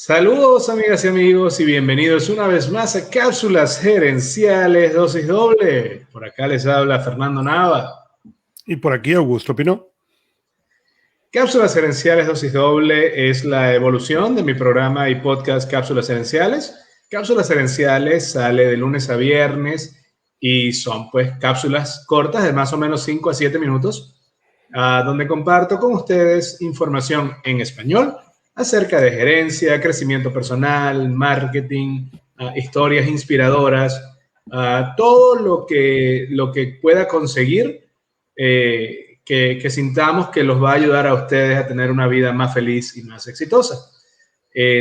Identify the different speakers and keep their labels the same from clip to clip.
Speaker 1: Saludos amigas y amigos y bienvenidos una vez más a Cápsulas Gerenciales Dosis Doble. Por acá les habla Fernando Nava.
Speaker 2: Y por aquí Augusto Pino.
Speaker 1: Cápsulas Gerenciales Dosis Doble es la evolución de mi programa y podcast Cápsulas Gerenciales. Cápsulas Gerenciales sale de lunes a viernes y son pues cápsulas cortas de más o menos 5 a 7 minutos donde comparto con ustedes información en español acerca de gerencia, crecimiento personal, marketing, historias inspiradoras, todo lo que pueda conseguir que sintamos que los va a ayudar a ustedes a tener una vida más feliz y más exitosa.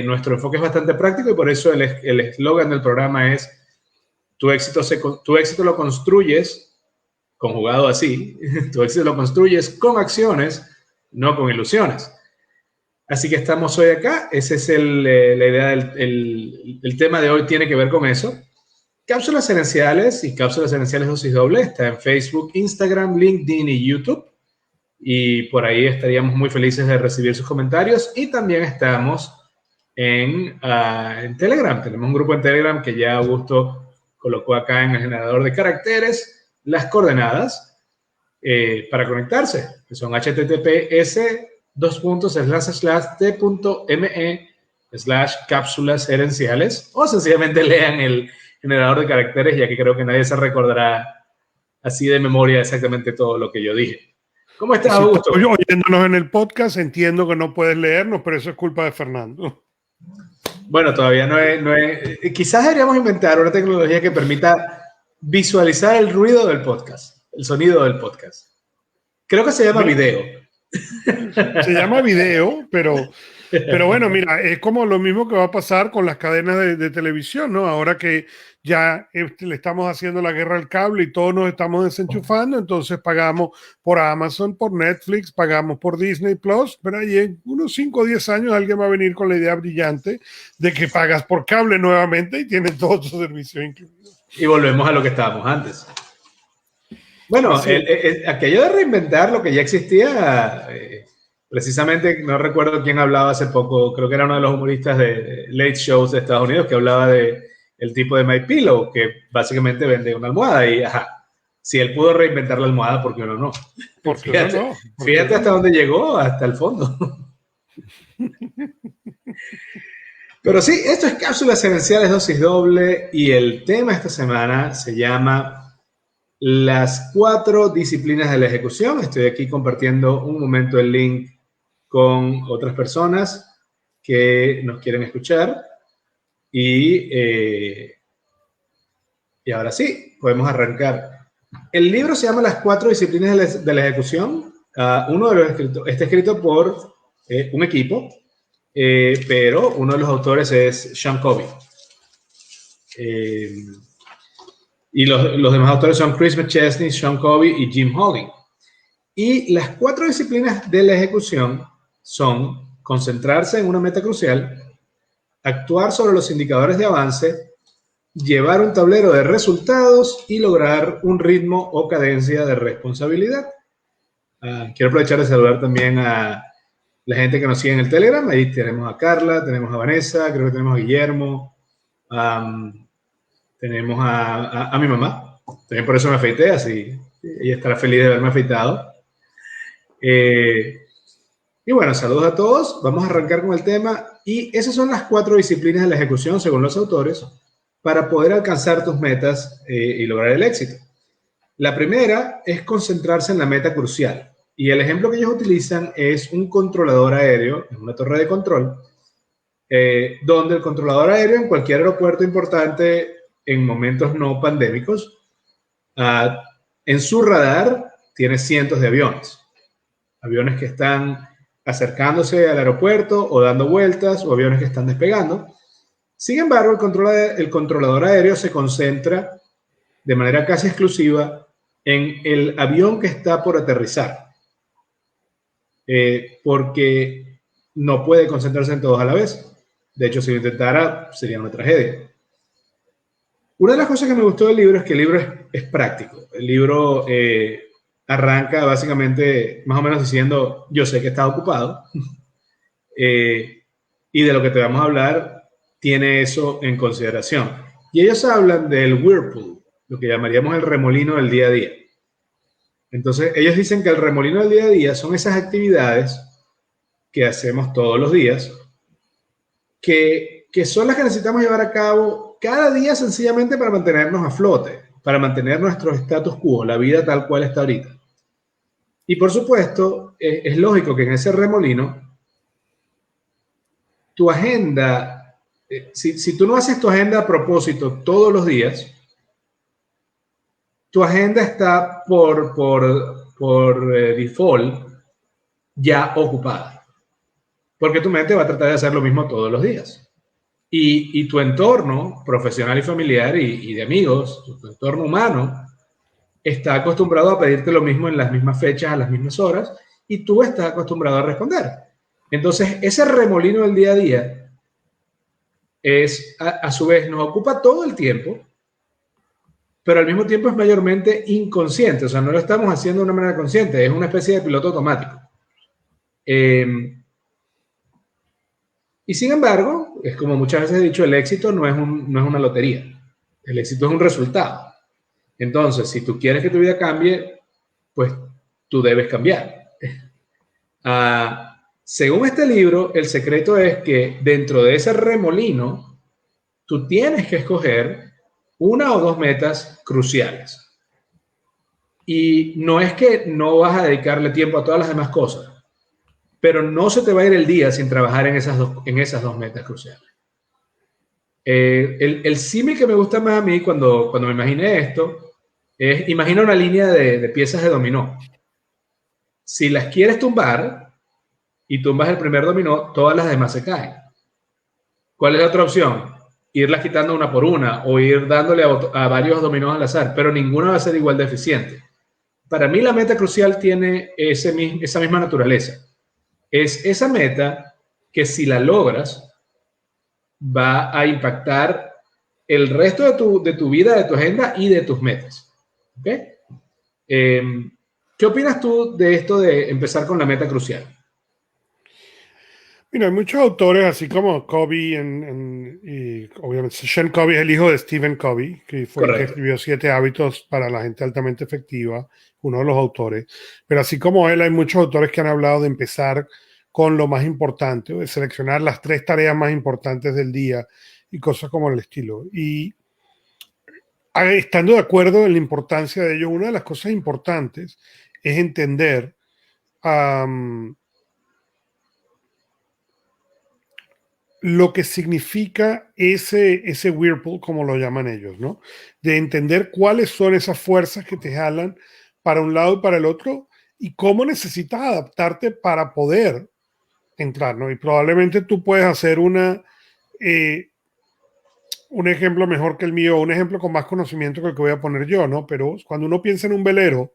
Speaker 1: Nuestro enfoque es bastante práctico y por eso el eslogan del programa es tu éxito lo construyes, conjugado así, tu éxito lo construyes con acciones, no con ilusiones. Así que estamos hoy acá. Ese es la idea el tema de hoy tiene que ver con eso. Cápsulas Gerenciales y Cápsulas Gerenciales Dosis Doble está en Facebook, Instagram, LinkedIn y YouTube. Y por ahí estaríamos muy felices de recibir sus comentarios. Y también estamos en Telegram. Tenemos un grupo en Telegram que ya Augusto colocó acá en el generador de caracteres las coordenadas para conectarse, que son https://t.me/cápsulas gerenciales, o sencillamente lean el generador de caracteres, ya que creo que nadie se recordará así de memoria exactamente todo lo que yo dije. ¿Cómo estás,
Speaker 2: Si
Speaker 1: Augusto?
Speaker 2: estoy oyéndonos en el podcast, entiendo que no puedes leernos, pero eso es culpa de Fernando.
Speaker 1: Bueno, todavía no es. Quizás deberíamos inventar una tecnología que permita visualizar el ruido del podcast, el sonido del podcast. Creo que se llama video.
Speaker 2: Se llama video, pero bueno, mira, es como lo mismo que va a pasar con las cadenas de televisión, ¿no? Ahora que ya le estamos haciendo la guerra al cable y todos nos estamos desenchufando, entonces pagamos por Amazon, por Netflix, pagamos por Disney Plus, pero ahí en unos 5 o 10 años alguien va a venir con la idea brillante de que pagas por cable nuevamente y tienes todos tus servicios incluidos.
Speaker 1: Y volvemos a lo que estábamos antes. Bueno, aquello de reinventar lo que ya existía, precisamente no recuerdo quién hablaba hace poco, creo que era uno de los humoristas de late shows de Estados Unidos que hablaba de el tipo de MyPillow, que básicamente vende una almohada y si él pudo reinventar la almohada, ¿por qué uno no? Fíjate hasta dónde llegó, hasta el fondo. Pero sí, esto es Cápsulas Gerenciales Dosis Doble y el tema esta semana se llama las 4 disciplinas de la ejecución. Estoy aquí compartiendo un momento el link con otras personas que nos quieren escuchar. Y ahora sí, podemos arrancar. El libro se llama Las 4 disciplinas de la ejecución. Uno de los está escrito por un equipo, pero uno de los autores es Sean Covey. Y los demás autores son Chris McChesney, Sean Covey y Jim Hogan. Y las 4 disciplinas de la ejecución son concentrarse en una meta crucial, actuar sobre los indicadores de avance, llevar un tablero de resultados y lograr un ritmo o cadencia de responsabilidad. Quiero aprovechar de saludar también a la gente que nos sigue en el Telegram. Ahí tenemos a Carla, tenemos a Vanessa, creo que tenemos a Guillermo. Tenemos a mi mamá, también por eso me afeité, así ella estará feliz de haberme afeitado. Y bueno, saludos a todos, vamos a arrancar con el tema y esas son las 4 disciplinas de la ejecución según los autores para poder alcanzar tus metas y lograr el éxito. La primera es concentrarse en la meta crucial y el ejemplo que ellos utilizan es un controlador aéreo, en una torre de control, donde el controlador aéreo en cualquier aeropuerto importante en momentos no pandémicos, en su radar tiene cientos de aviones. Aviones que están acercándose al aeropuerto o dando vueltas o aviones que están despegando. Sin embargo, el controlador aéreo se concentra de manera casi exclusiva en el avión que está por aterrizar. Porque no puede concentrarse en todos a la vez. De hecho, si lo intentara, sería una tragedia. Una de las cosas que me gustó del libro es que el libro es práctico. El libro arranca básicamente más o menos diciendo, yo sé que estás ocupado. Y y de lo que te vamos a hablar tiene eso en consideración. Y ellos hablan del whirlpool, lo que llamaríamos el remolino del día a día. Entonces, ellos dicen que el remolino del día a día son esas actividades que hacemos todos los días, que son las que necesitamos llevar a cabo cada día sencillamente para mantenernos a flote, para mantener nuestro status quo, la vida tal cual está ahorita. Y por supuesto, es lógico que en ese remolino, tu agenda, si tú no haces tu agenda a propósito todos los días, tu agenda está por default ya ocupada. Porque tu mente va a tratar de hacer lo mismo todos los días. Y tu entorno profesional y familiar y de amigos, tu entorno humano, está acostumbrado a pedirte lo mismo en las mismas fechas, a las mismas horas, y tú estás acostumbrado a responder. Entonces, ese remolino del día a día es, a su vez, nos ocupa todo el tiempo, pero al mismo tiempo es mayormente inconsciente. O sea, no lo estamos haciendo de una manera consciente, es una especie de piloto automático. Y sin embargo, es como muchas veces he dicho, el éxito no es una lotería. El éxito es un resultado. Entonces, si tú quieres que tu vida cambie, pues tú debes cambiar. Según este libro, el secreto es que dentro de ese remolino, tú tienes que escoger una o dos metas cruciales. Y no es que no vas a dedicarle tiempo a todas las demás cosas, pero no se te va a ir el día sin trabajar en esas dos metas cruciales. El símil que me gusta más a mí cuando me imaginé esto es, imagina una línea de piezas de dominó. Si las quieres tumbar y tumbas el primer dominó, todas las demás se caen. ¿Cuál es la otra opción? Irlas quitando una por una o ir dándole a varios dominós al azar, pero ninguna va a ser igual de eficiente. Para mí la meta crucial tiene esa misma naturaleza. Es esa meta que si la logras va a impactar el resto de tu vida, de tu agenda y de tus metas. ¿Okay? ¿Qué opinas tú de esto de empezar con la meta crucial?
Speaker 2: Mira, hay muchos autores, así como Covey, y obviamente Sean Covey es el hijo de Stephen Covey, que fue el que escribió 7 hábitos para la gente altamente efectiva, uno de los autores. Pero así como él, hay muchos autores que han hablado de empezar con lo más importante, de seleccionar las 3 tareas más importantes del día y cosas como el estilo. Y estando de acuerdo en la importancia de ello, una de las cosas importantes es entender lo que significa ese whirlpool, como lo llaman ellos, ¿no? De entender cuáles son esas fuerzas que te jalan para un lado y para el otro y cómo necesitas adaptarte para poder entrar, ¿no? Y probablemente tú puedes hacer un ejemplo mejor que el mío, un ejemplo con más conocimiento que el que voy a poner yo, ¿no? Pero cuando uno piensa en un velero,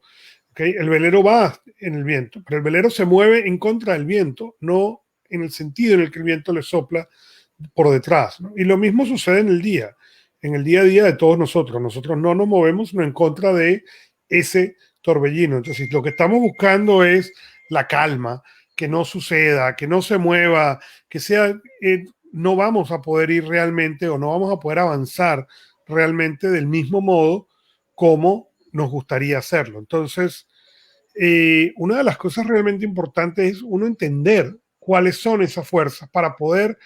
Speaker 2: ¿okay? El velero va en el viento, pero el velero se mueve en contra del viento, no en el sentido en el que el viento le sopla por detrás, ¿no? Y lo mismo sucede en el día a día de todos nosotros. Nosotros no nos movemos en contra de ese torbellino. Entonces, lo que estamos buscando es la calma, que no suceda, que no se mueva, que sea, no vamos a poder ir realmente o no vamos a poder avanzar realmente del mismo modo como nos gustaría hacerlo. Entonces, una de las cosas realmente importantes es uno entender cuáles son esas fuerzas para poder,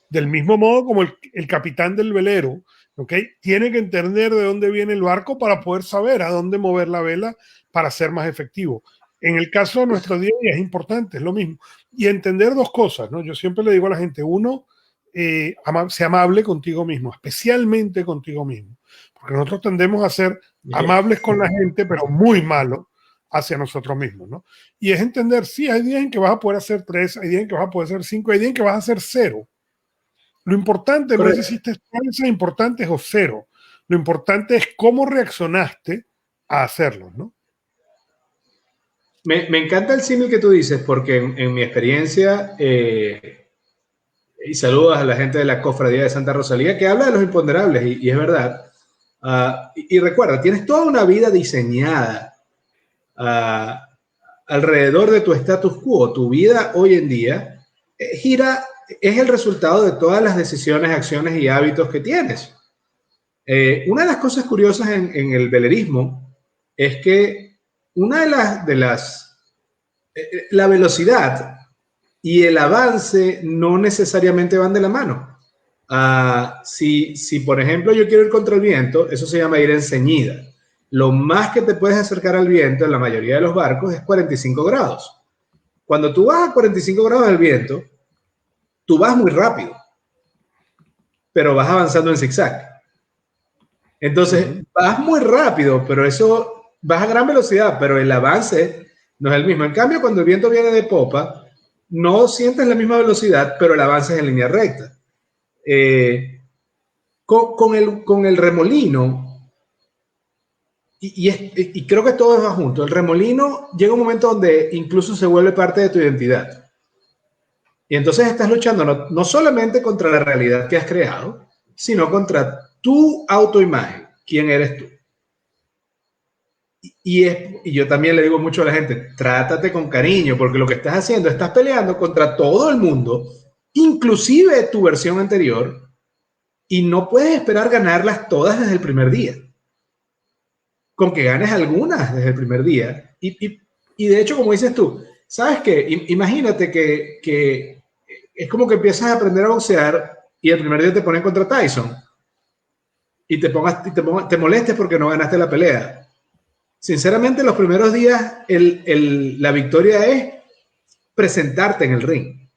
Speaker 2: del mismo modo como el capitán del velero, ¿okay? Tiene que entender de dónde viene el barco para poder saber a dónde mover la vela para ser más efectivo. En el caso de nuestro día es importante, es lo mismo. Y entender 2 cosas, ¿no? Yo siempre le digo a la gente, uno, sea amable contigo mismo, especialmente contigo mismo. Porque nosotros tendemos a ser amables con la gente, pero muy malos hacia nosotros mismos, ¿no? Y es entender, sí, hay días en que vas a poder hacer 3, hay días en que vas a poder hacer 5, hay días en que vas a hacer 0. Lo importante no es si hiciste 3 importantes o 0. Lo importante es cómo reaccionaste a hacerlo, ¿no?
Speaker 1: Me encanta el símil que tú dices, porque en mi experiencia, y saludos a la gente de la Cofradía de Santa Rosalía, que habla de los imponderables, y es verdad. Y recuerda, tienes toda una vida diseñada alrededor de tu status quo. Tu vida hoy en día gira es el resultado de todas las decisiones, acciones y hábitos que tienes. Una de las cosas curiosas en el velerismo es que la velocidad y el avance no necesariamente van de la mano. Si, por ejemplo, yo quiero ir contra el viento, eso se llama ir en ceñida. Lo más que te puedes acercar al viento en la mayoría de los barcos es 45 grados. Cuando tú vas a 45 grados del viento, tú vas muy rápido, pero vas avanzando en zigzag. Entonces, vas muy rápido, pero vas a gran velocidad, pero el avance no es el mismo. En cambio, cuando el viento viene de popa, no sientes la misma velocidad, pero el avance es en línea recta. Con el remolino, y creo que todo va junto, el remolino llega un momento donde incluso se vuelve parte de tu identidad. Y entonces estás luchando no solamente contra la realidad que has creado, sino contra tu autoimagen, quién eres tú. Y yo también le digo mucho a la gente, trátate con cariño, porque lo que estás haciendo, estás peleando contra todo el mundo, inclusive tu versión anterior, y no puedes esperar ganarlas todas desde el primer día. Con que ganes algunas desde el primer día. Y de hecho, como dices tú, ¿sabes qué? Imagínate que es como que empiezas a aprender a boxear y el primer día te ponen contra Tyson y te molestes porque no ganaste la pelea. Sinceramente, los primeros días la victoria es presentarte en el ring.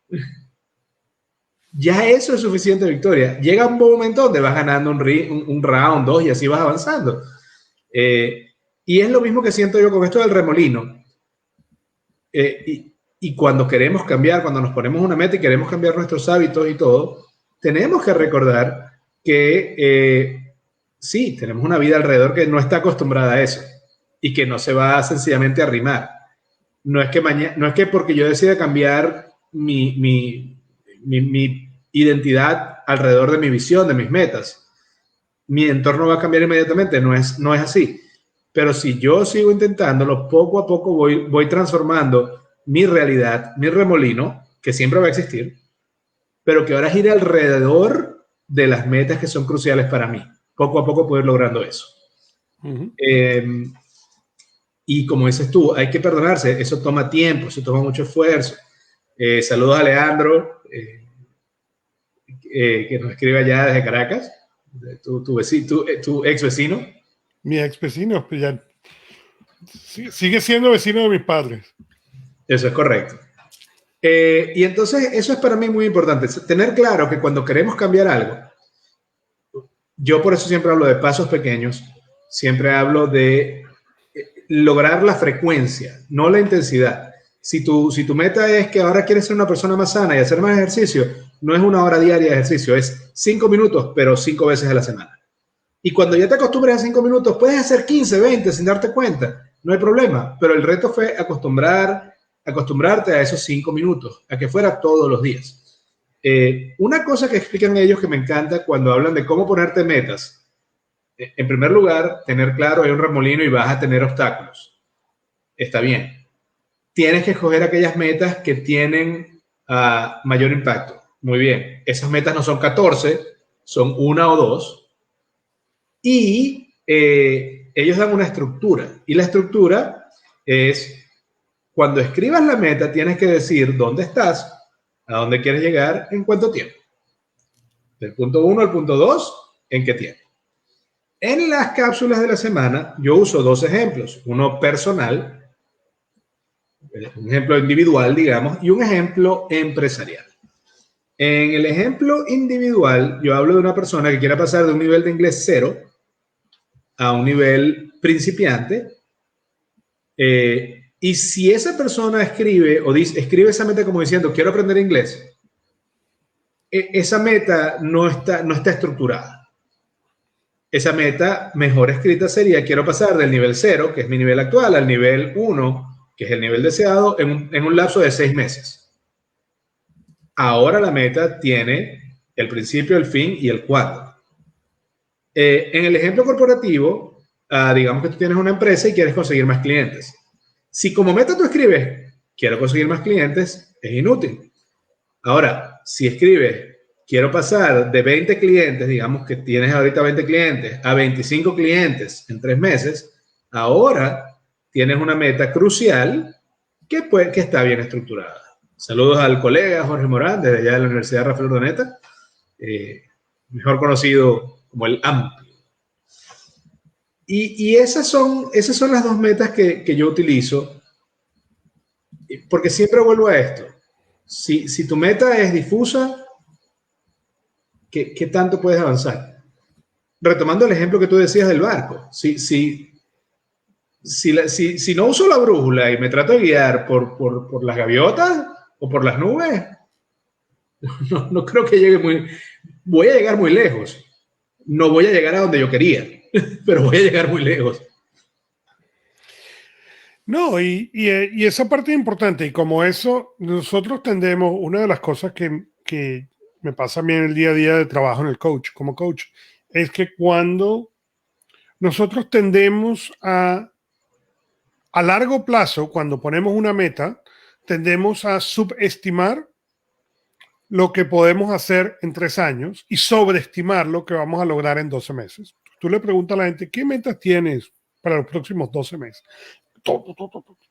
Speaker 1: Ya eso es suficiente victoria. Llega un momento donde vas ganando un round, 2 y así vas avanzando. Y es lo mismo que siento yo con esto del remolino. Y cuando queremos cambiar, cuando nos ponemos una meta y queremos cambiar nuestros hábitos y todo, tenemos que recordar que sí, tenemos una vida alrededor que no está acostumbrada a eso y que no se va sencillamente a arrimar. No es que porque yo decida cambiar mi identidad alrededor de mi visión, de mis metas, mi entorno va a cambiar inmediatamente. No es así. Pero si yo sigo intentándolo, poco a poco voy transformando mi realidad, mi remolino, que siempre va a existir, pero que ahora gira alrededor de las metas que son cruciales para mí. Poco a poco puedo ir logrando eso. Y como dices tú, hay que perdonarse. Eso toma tiempo, eso toma mucho esfuerzo. Saludos a Leandro, que nos escribe allá desde Caracas, tu ex vecino.
Speaker 2: Mi ex vecino, pues ya sigue siendo vecino de mis padres.
Speaker 1: Eso es correcto. Y entonces eso es para mí muy importante, tener claro que cuando queremos cambiar algo, yo por eso siempre hablo de pasos pequeños, siempre hablo de lograr la frecuencia, no la intensidad. Si tu meta es que ahora quieres ser una persona más sana y hacer más ejercicio, no es 1 hora diaria de ejercicio, es 5 minutos, pero 5 veces a la semana. Y cuando ya te acostumbres a 5 minutos, puedes hacer 15, 20 sin darte cuenta, no hay problema. Pero el reto fue acostumbrarte a esos 5 minutos, a que fuera todos los días. Una cosa que explican ellos que me encanta cuando hablan de cómo ponerte metas. En primer lugar, tener claro, hay un remolino y vas a tener obstáculos. Está bien. Tienes que escoger aquellas metas que tienen mayor impacto. Muy bien. Esas metas no son 14, son 1 o 2. Y ellos dan una estructura. Y la estructura es, cuando escribas la meta, tienes que decir dónde estás, a dónde quieres llegar, en cuánto tiempo. Del punto 1 al punto 2, ¿en qué tiempo? En las cápsulas de la semana, yo uso 2 ejemplos. Uno personal, un ejemplo individual, digamos, y un ejemplo empresarial. En el ejemplo individual, yo hablo de una persona que quiera pasar de un nivel de inglés 0 a un nivel principiante. Y si esa persona escribe esa meta como diciendo, quiero aprender inglés, esa meta no está estructurada. Esa meta mejor escrita sería, quiero pasar del nivel 0, que es mi nivel actual, al nivel 1, que es el nivel deseado, en un lapso de 6 meses. Ahora la meta tiene el principio, el fin y el cuándo. En el ejemplo corporativo, digamos que tú tienes una empresa y quieres conseguir más clientes. Si como meta tú escribes, quiero conseguir más clientes, es inútil. Ahora, si escribes, quiero pasar de 20 clientes, digamos que tienes ahorita 20 clientes, a 25 clientes en 3 meses, ahora tienes una meta crucial que está bien estructurada. Saludos al colega Jorge Morán, desde allá de la Universidad Rafael Urdaneta, mejor conocido como el AMPLI. Y esas son las dos metas que yo utilizo, porque siempre vuelvo a esto. Si tu meta es difusa, ¿qué tanto puedes avanzar? Retomando el ejemplo que tú decías del barco, si no uso la brújula y me trato de guiar por las gaviotas o por las nubes, no creo que voy a llegar muy lejos. No voy a llegar a donde yo quería, pero voy a llegar muy lejos.
Speaker 2: No, y esa parte es importante, y como eso, nosotros tendemos, una de las cosas que me pasa a mí en el día a día de trabajo como coach, es que cuando nosotros tendemos a largo plazo, cuando ponemos una meta, tendemos a subestimar lo que podemos hacer en 3 años y sobreestimar lo que vamos a lograr en 12 meses. Tú le preguntas a la gente, ¿qué metas tienes para los próximos 12 meses?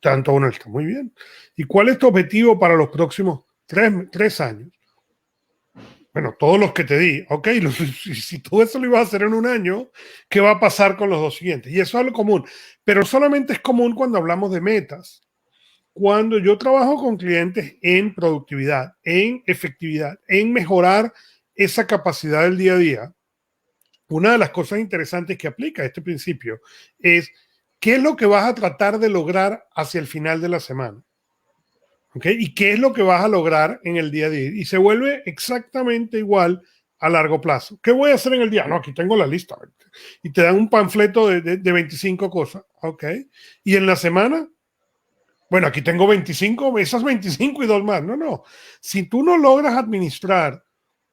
Speaker 2: Tanto uno está muy bien. ¿Y cuál es tu objetivo para los próximos 3 años? Bueno, todos los que te di. Ok, si tú eso lo ibas a hacer en un año, ¿qué va a pasar con los 2 siguientes? Y eso es algo común. Pero solamente es común cuando hablamos de metas. Cuando yo trabajo con clientes en productividad, en efectividad, en mejorar esa capacidad del día a día, una de las cosas interesantes que aplica este principio es qué es lo que vas a tratar de lograr hacia el final de la semana. ¿Okay? ¿Y qué es lo que vas a lograr en el día a día? Y se vuelve exactamente igual a largo plazo. ¿Qué voy a hacer en el día? No, aquí tengo la lista. Y te dan un panfleto de 25 cosas. ¿Ok? Y en la semana, bueno, aquí tengo 25, esas 25 y 2 más. No. Si tú no logras administrar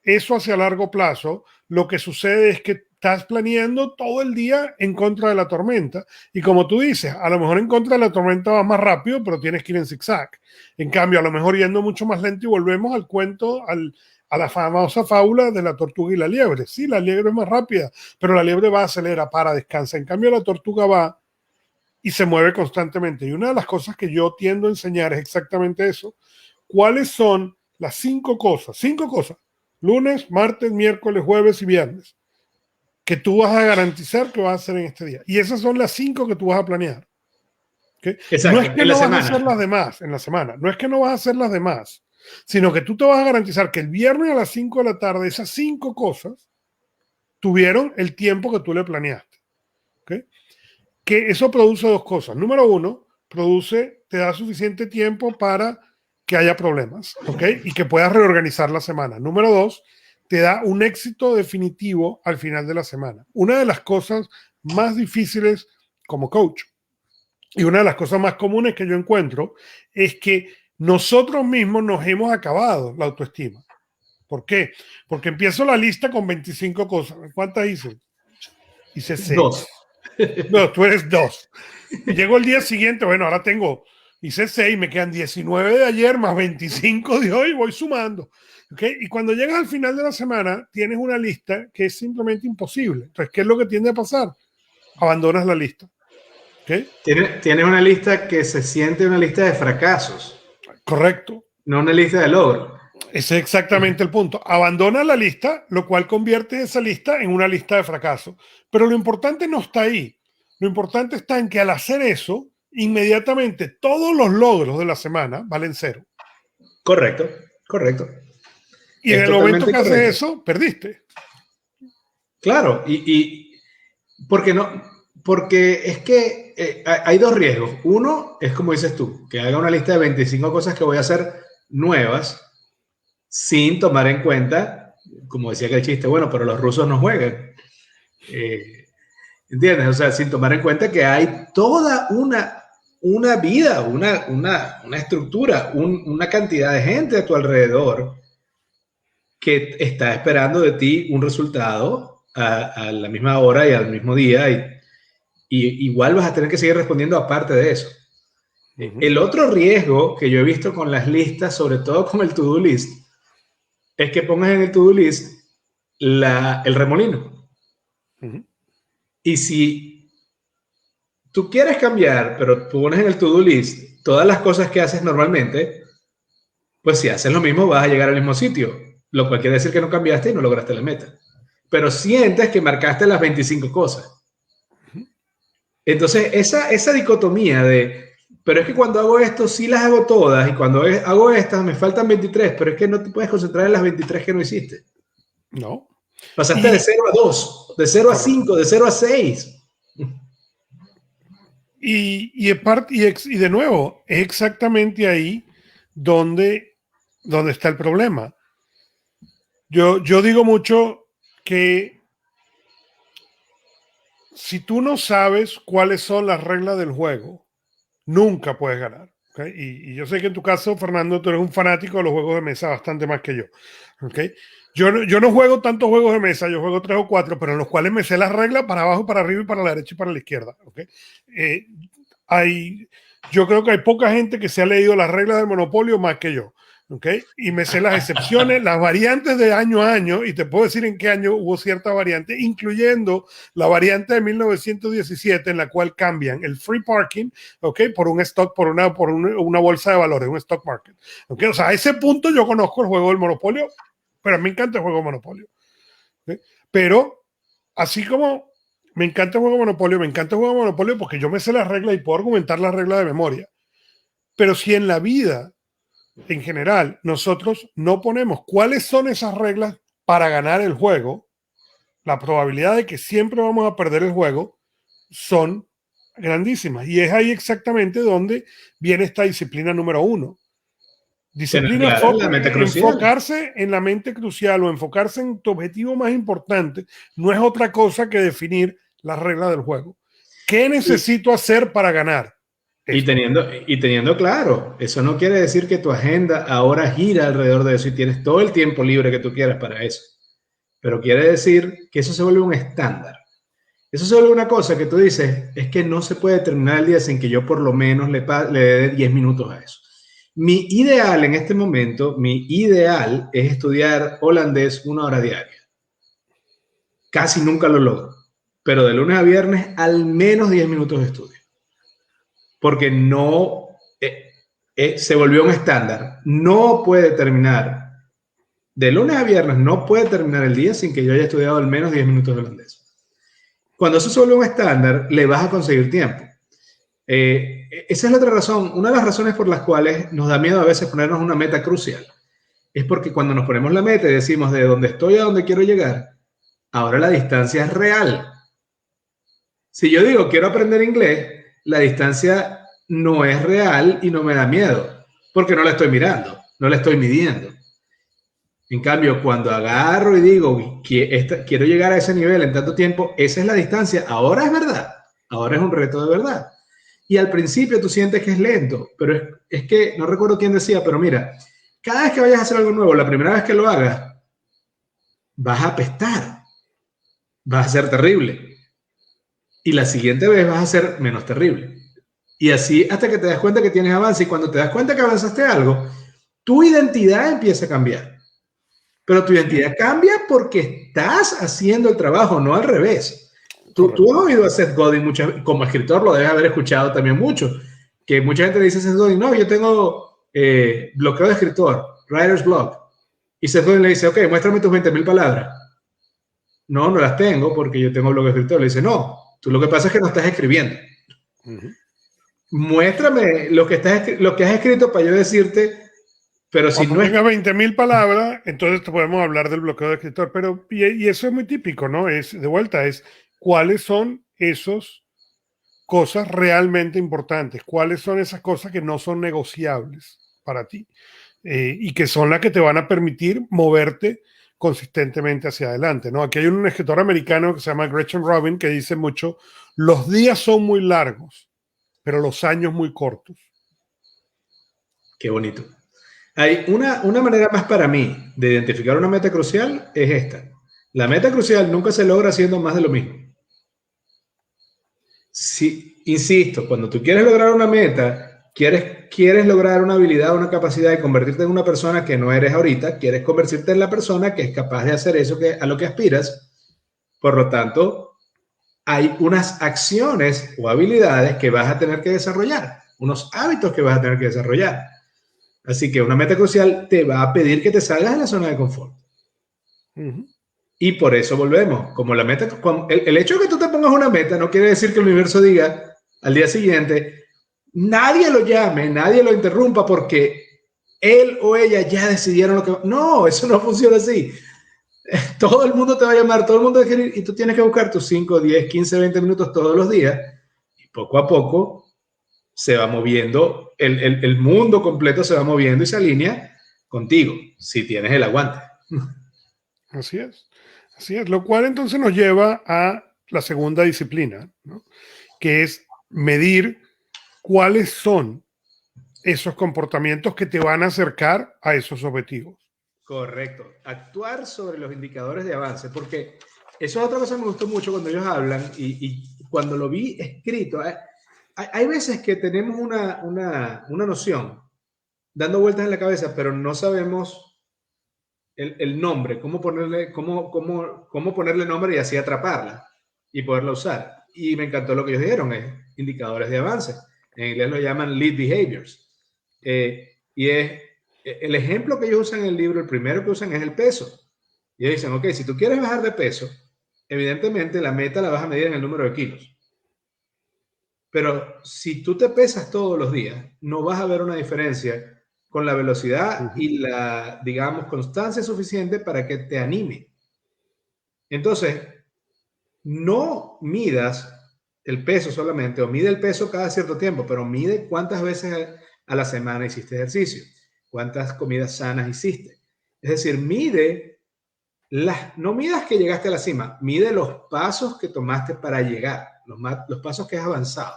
Speaker 2: eso hacia largo plazo, lo que sucede es que estás planeando todo el día en contra de la tormenta. Y como tú dices, a lo mejor en contra de la tormenta vas más rápido, pero tienes que ir en zigzag. En cambio, a lo mejor yendo mucho más lento y volvemos al cuento, a la famosa fábula de la tortuga y la liebre. Sí, la liebre es más rápida, pero la liebre va, acelera, para, descansa. En cambio, la tortuga va y se mueve constantemente. Y una de las cosas que yo tiendo a enseñar es exactamente eso. ¿Cuáles son las 5 cosas? 5 cosas. Lunes, martes, miércoles, jueves y viernes. Que tú vas a garantizar que vas a hacer en este día. Y esas son las 5 que tú vas a planear. ¿Okay?
Speaker 1: Exacto,
Speaker 2: no es que no vas a hacer las demás en la semana. No es que no vas a hacer las demás. Sino que tú te vas a garantizar que el viernes a las 5 de la tarde esas 5 cosas tuvieron el tiempo que tú le planeaste. ¿Okay? Que eso produce 2 cosas. Número 1, te da suficiente tiempo para que haya problemas, ¿ok? Y que puedas reorganizar la semana. Número 2, te da un éxito definitivo al final de la semana. Una de las cosas más difíciles como coach y una de las cosas más comunes que yo encuentro es que nosotros mismos nos hemos acabado la autoestima. ¿Por qué? Porque empiezo la lista con 25 cosas. ¿Cuántas hice? Hice 6.
Speaker 1: 2.
Speaker 2: No, tú eres 2. Y llego el día siguiente, bueno, ahora hice 6, me quedan 19 de ayer más 25 de hoy, voy sumando. ¿Okay? Y cuando llegas al final de la semana, tienes una lista que es simplemente imposible. Entonces, ¿qué es lo que tiende a pasar? Abandonas la lista. ¿Okay?
Speaker 1: Tienes una lista que se siente una lista de fracasos.
Speaker 2: Correcto.
Speaker 1: No una lista de logros.
Speaker 2: Ese es exactamente el punto. Abandonas la lista, lo cual convierte esa lista en una lista de fracasos. Pero lo importante no está ahí. Lo importante está en que al hacer eso, inmediatamente todos los logros de la semana valen 0.
Speaker 1: Correcto.
Speaker 2: Y en el momento que haces eso, perdiste.
Speaker 1: Claro, y ¿por qué no? Porque es que hay 2 riesgos. Uno es como dices tú, que haga una lista de 25 cosas que voy a hacer nuevas sin tomar en cuenta, como decía que el chiste, bueno, pero los rusos no juegan. ¿Entiendes? O sea, sin tomar en cuenta que hay toda una vida, una estructura, una cantidad de gente a tu alrededor que está esperando de ti un resultado a la misma hora y al mismo día y igual vas a tener que seguir respondiendo aparte de eso. El otro riesgo que yo he visto con las listas, sobre todo con el to-do list, es que pongas en el to-do list el remolino. Y si tú quieres cambiar, pero tú pones en el to-do list todas las cosas que haces normalmente, pues si haces lo mismo vas a llegar al mismo sitio, lo cual quiere decir que no cambiaste y no lograste la meta. Pero sientes que marcaste las 25 cosas. Entonces, esa dicotomía de, pero es que cuando hago esto sí las hago todas y cuando hago estas me faltan 23, pero es que no te puedes concentrar en las 23 que no hiciste.
Speaker 2: No.
Speaker 1: Pasaste de 0 a 2, de 0 a 5, de 0 a 6.
Speaker 2: Y de nuevo, es exactamente ahí donde está el problema. Yo digo mucho que si tú no sabes cuáles son las reglas del juego, nunca puedes ganar. ¿Okay? Y yo sé que en tu caso, Fernando, tú eres un fanático de los juegos de mesa bastante más que yo. ¿Okay? Yo no juego tantos juegos de mesa, yo juego 3 o 4, pero en los cuales me sé las reglas para abajo, para arriba y para la derecha y para la izquierda. ¿Okay? Yo creo que hay poca gente que se ha leído las reglas del Monopolio más que yo. ¿Okay? Y me sé las excepciones, las variantes de año a año, y te puedo decir en qué año hubo cierta variante, incluyendo la variante de 1917, en la cual cambian el free parking, ¿okay? Por un stock, por una bolsa de valores, un stock market. ¿Okay? O sea, a ese punto yo conozco el juego del Monopolio, pero me encanta el juego de Monopolio. ¿Okay? Pero, así como me encanta el juego de Monopolio, me encanta el juego de Monopolio porque yo me sé las reglas y puedo argumentar las reglas de memoria. Pero si en la vida en general, nosotros no ponemos cuáles son esas reglas para ganar el juego, la probabilidad de que siempre vamos a perder el juego son grandísimas. Y es ahí exactamente donde viene esta disciplina número 1. Disciplina,
Speaker 1: claro, la mente crucial.
Speaker 2: Enfocarse en la mente crucial o enfocarse en tu objetivo más importante no es otra cosa que definir las reglas del juego. ¿Qué necesito hacer para ganar?
Speaker 1: Y teniendo claro, eso no quiere decir que tu agenda ahora gira alrededor de eso y tienes todo el tiempo libre que tú quieras para eso. Pero quiere decir que eso se vuelve un estándar. Eso se vuelve una cosa que tú dices, es que no se puede terminar el día sin que yo por lo menos le dé 10 minutos a eso. Mi ideal en este momento, es estudiar holandés 1 hora diaria. Casi nunca lo logro, pero de lunes a viernes al menos 10 minutos de estudio. Porque no se volvió un estándar. No puede terminar, de lunes a viernes, no puede terminar el día sin que yo haya estudiado al menos 10 minutos de holandés. Cuando eso se vuelve un estándar, le vas a conseguir tiempo. Esa es la otra razón. Una de las razones por las cuales nos da miedo a veces ponernos una meta crucial es porque cuando nos ponemos la meta y decimos de dónde estoy a dónde quiero llegar, ahora la distancia es real. Si yo digo quiero aprender inglés, la distancia no es real y no me da miedo, porque no la estoy mirando, no la estoy midiendo. En cambio, cuando agarro y digo quiero llegar a ese nivel en tanto tiempo, esa es la distancia. Ahora es verdad, ahora es un reto de verdad. Y al principio tú sientes que es lento, pero es que no recuerdo quién decía, pero mira, cada vez que vayas a hacer algo nuevo, la primera vez que lo hagas, vas a apestar, vas a ser terrible. Y la siguiente vez vas a ser menos terrible. Y así hasta que te das cuenta que tienes avance. Y cuando te das cuenta que avanzaste algo, tu identidad empieza a cambiar. Pero tu identidad cambia porque estás haciendo el trabajo, no al revés. Tú has oído a Seth Godin, como escritor lo debes haber escuchado también mucho, que mucha gente dice a Seth Godin, no, yo tengo bloqueo de escritor, writer's block. Y Seth Godin le dice, ok, muéstrame tus 20,000 palabras. No, no las tengo porque yo tengo bloqueo de escritor. Le dice, no, tú lo que pasa es que no estás escribiendo. Muéstrame lo que has escrito para yo decirte, pero si
Speaker 2: cuando tengas 20,000 palabras, entonces te podemos hablar del bloqueo de escritor. Pero, y eso es muy típico, ¿no? De vuelta, cuáles son esas cosas realmente importantes, cuáles son esas cosas que no son negociables para ti y que son las que te van a permitir moverte consistentemente hacia adelante, ¿no? Aquí hay un escritor americano que se llama Gretchen Rubin que dice mucho, los días son muy largos, pero los años muy cortos.
Speaker 1: Qué bonito. Hay una manera más para mí de identificar una meta crucial es esta. La meta crucial nunca se logra haciendo más de lo mismo. Si, insisto, cuando tú quieres lograr una meta, quieres quieres lograr una habilidad, una capacidad y convertirte en una persona que no eres ahorita, quieres convertirte en la persona que es capaz de hacer eso a lo que aspiras. Por lo tanto, hay unas acciones o habilidades que vas a tener que desarrollar, unos hábitos que vas a tener que desarrollar. Así que una meta crucial te va a pedir que te salgas de la zona de confort. Y por eso volvemos, como la meta, el hecho de que tú te pongas una meta no quiere decir que el universo diga al día siguiente, nadie lo llame, nadie lo interrumpa porque él o ella ya decidieron lo que... No, eso no funciona así. Todo el mundo te va a llamar, todo el mundo va a querer, y tú tienes que buscar tus 5, 10, 15, 20 minutos todos los días y poco a poco se va moviendo, el mundo completo se va moviendo y se alinea contigo, si tienes el aguante.
Speaker 2: Así es. Así es, lo cual entonces nos lleva a la segunda disciplina, ¿no? Que es medir cuáles son esos comportamientos que te van a acercar a esos objetivos.
Speaker 1: Correcto. Actuar sobre los indicadores de avance, porque eso es otra cosa que me gustó mucho cuando ellos hablan y cuando lo vi escrito. Hay veces que tenemos una noción dando vueltas en la cabeza, pero no sabemos el nombre, cómo ponerle nombre y así atraparla y poderla usar. Y me encantó lo que ellos dijeron, es indicadores de avance. En inglés lo llaman lead behaviors. Y es el ejemplo que ellos usan en el libro, el primero que usan es el peso. Y ellos dicen, ok, si tú quieres bajar de peso, evidentemente la meta la vas a medir en el número de kilos. Pero si tú te pesas todos los días, no vas a ver una diferencia con la velocidad y la, digamos, constancia suficiente para que te anime. Entonces, no midas el peso solamente, o mide el peso cada cierto tiempo, pero mide cuántas veces a la semana hiciste ejercicio, cuántas comidas sanas hiciste. Es decir, no midas que llegaste a la cima, mide los pasos que tomaste para llegar, los pasos que has avanzado.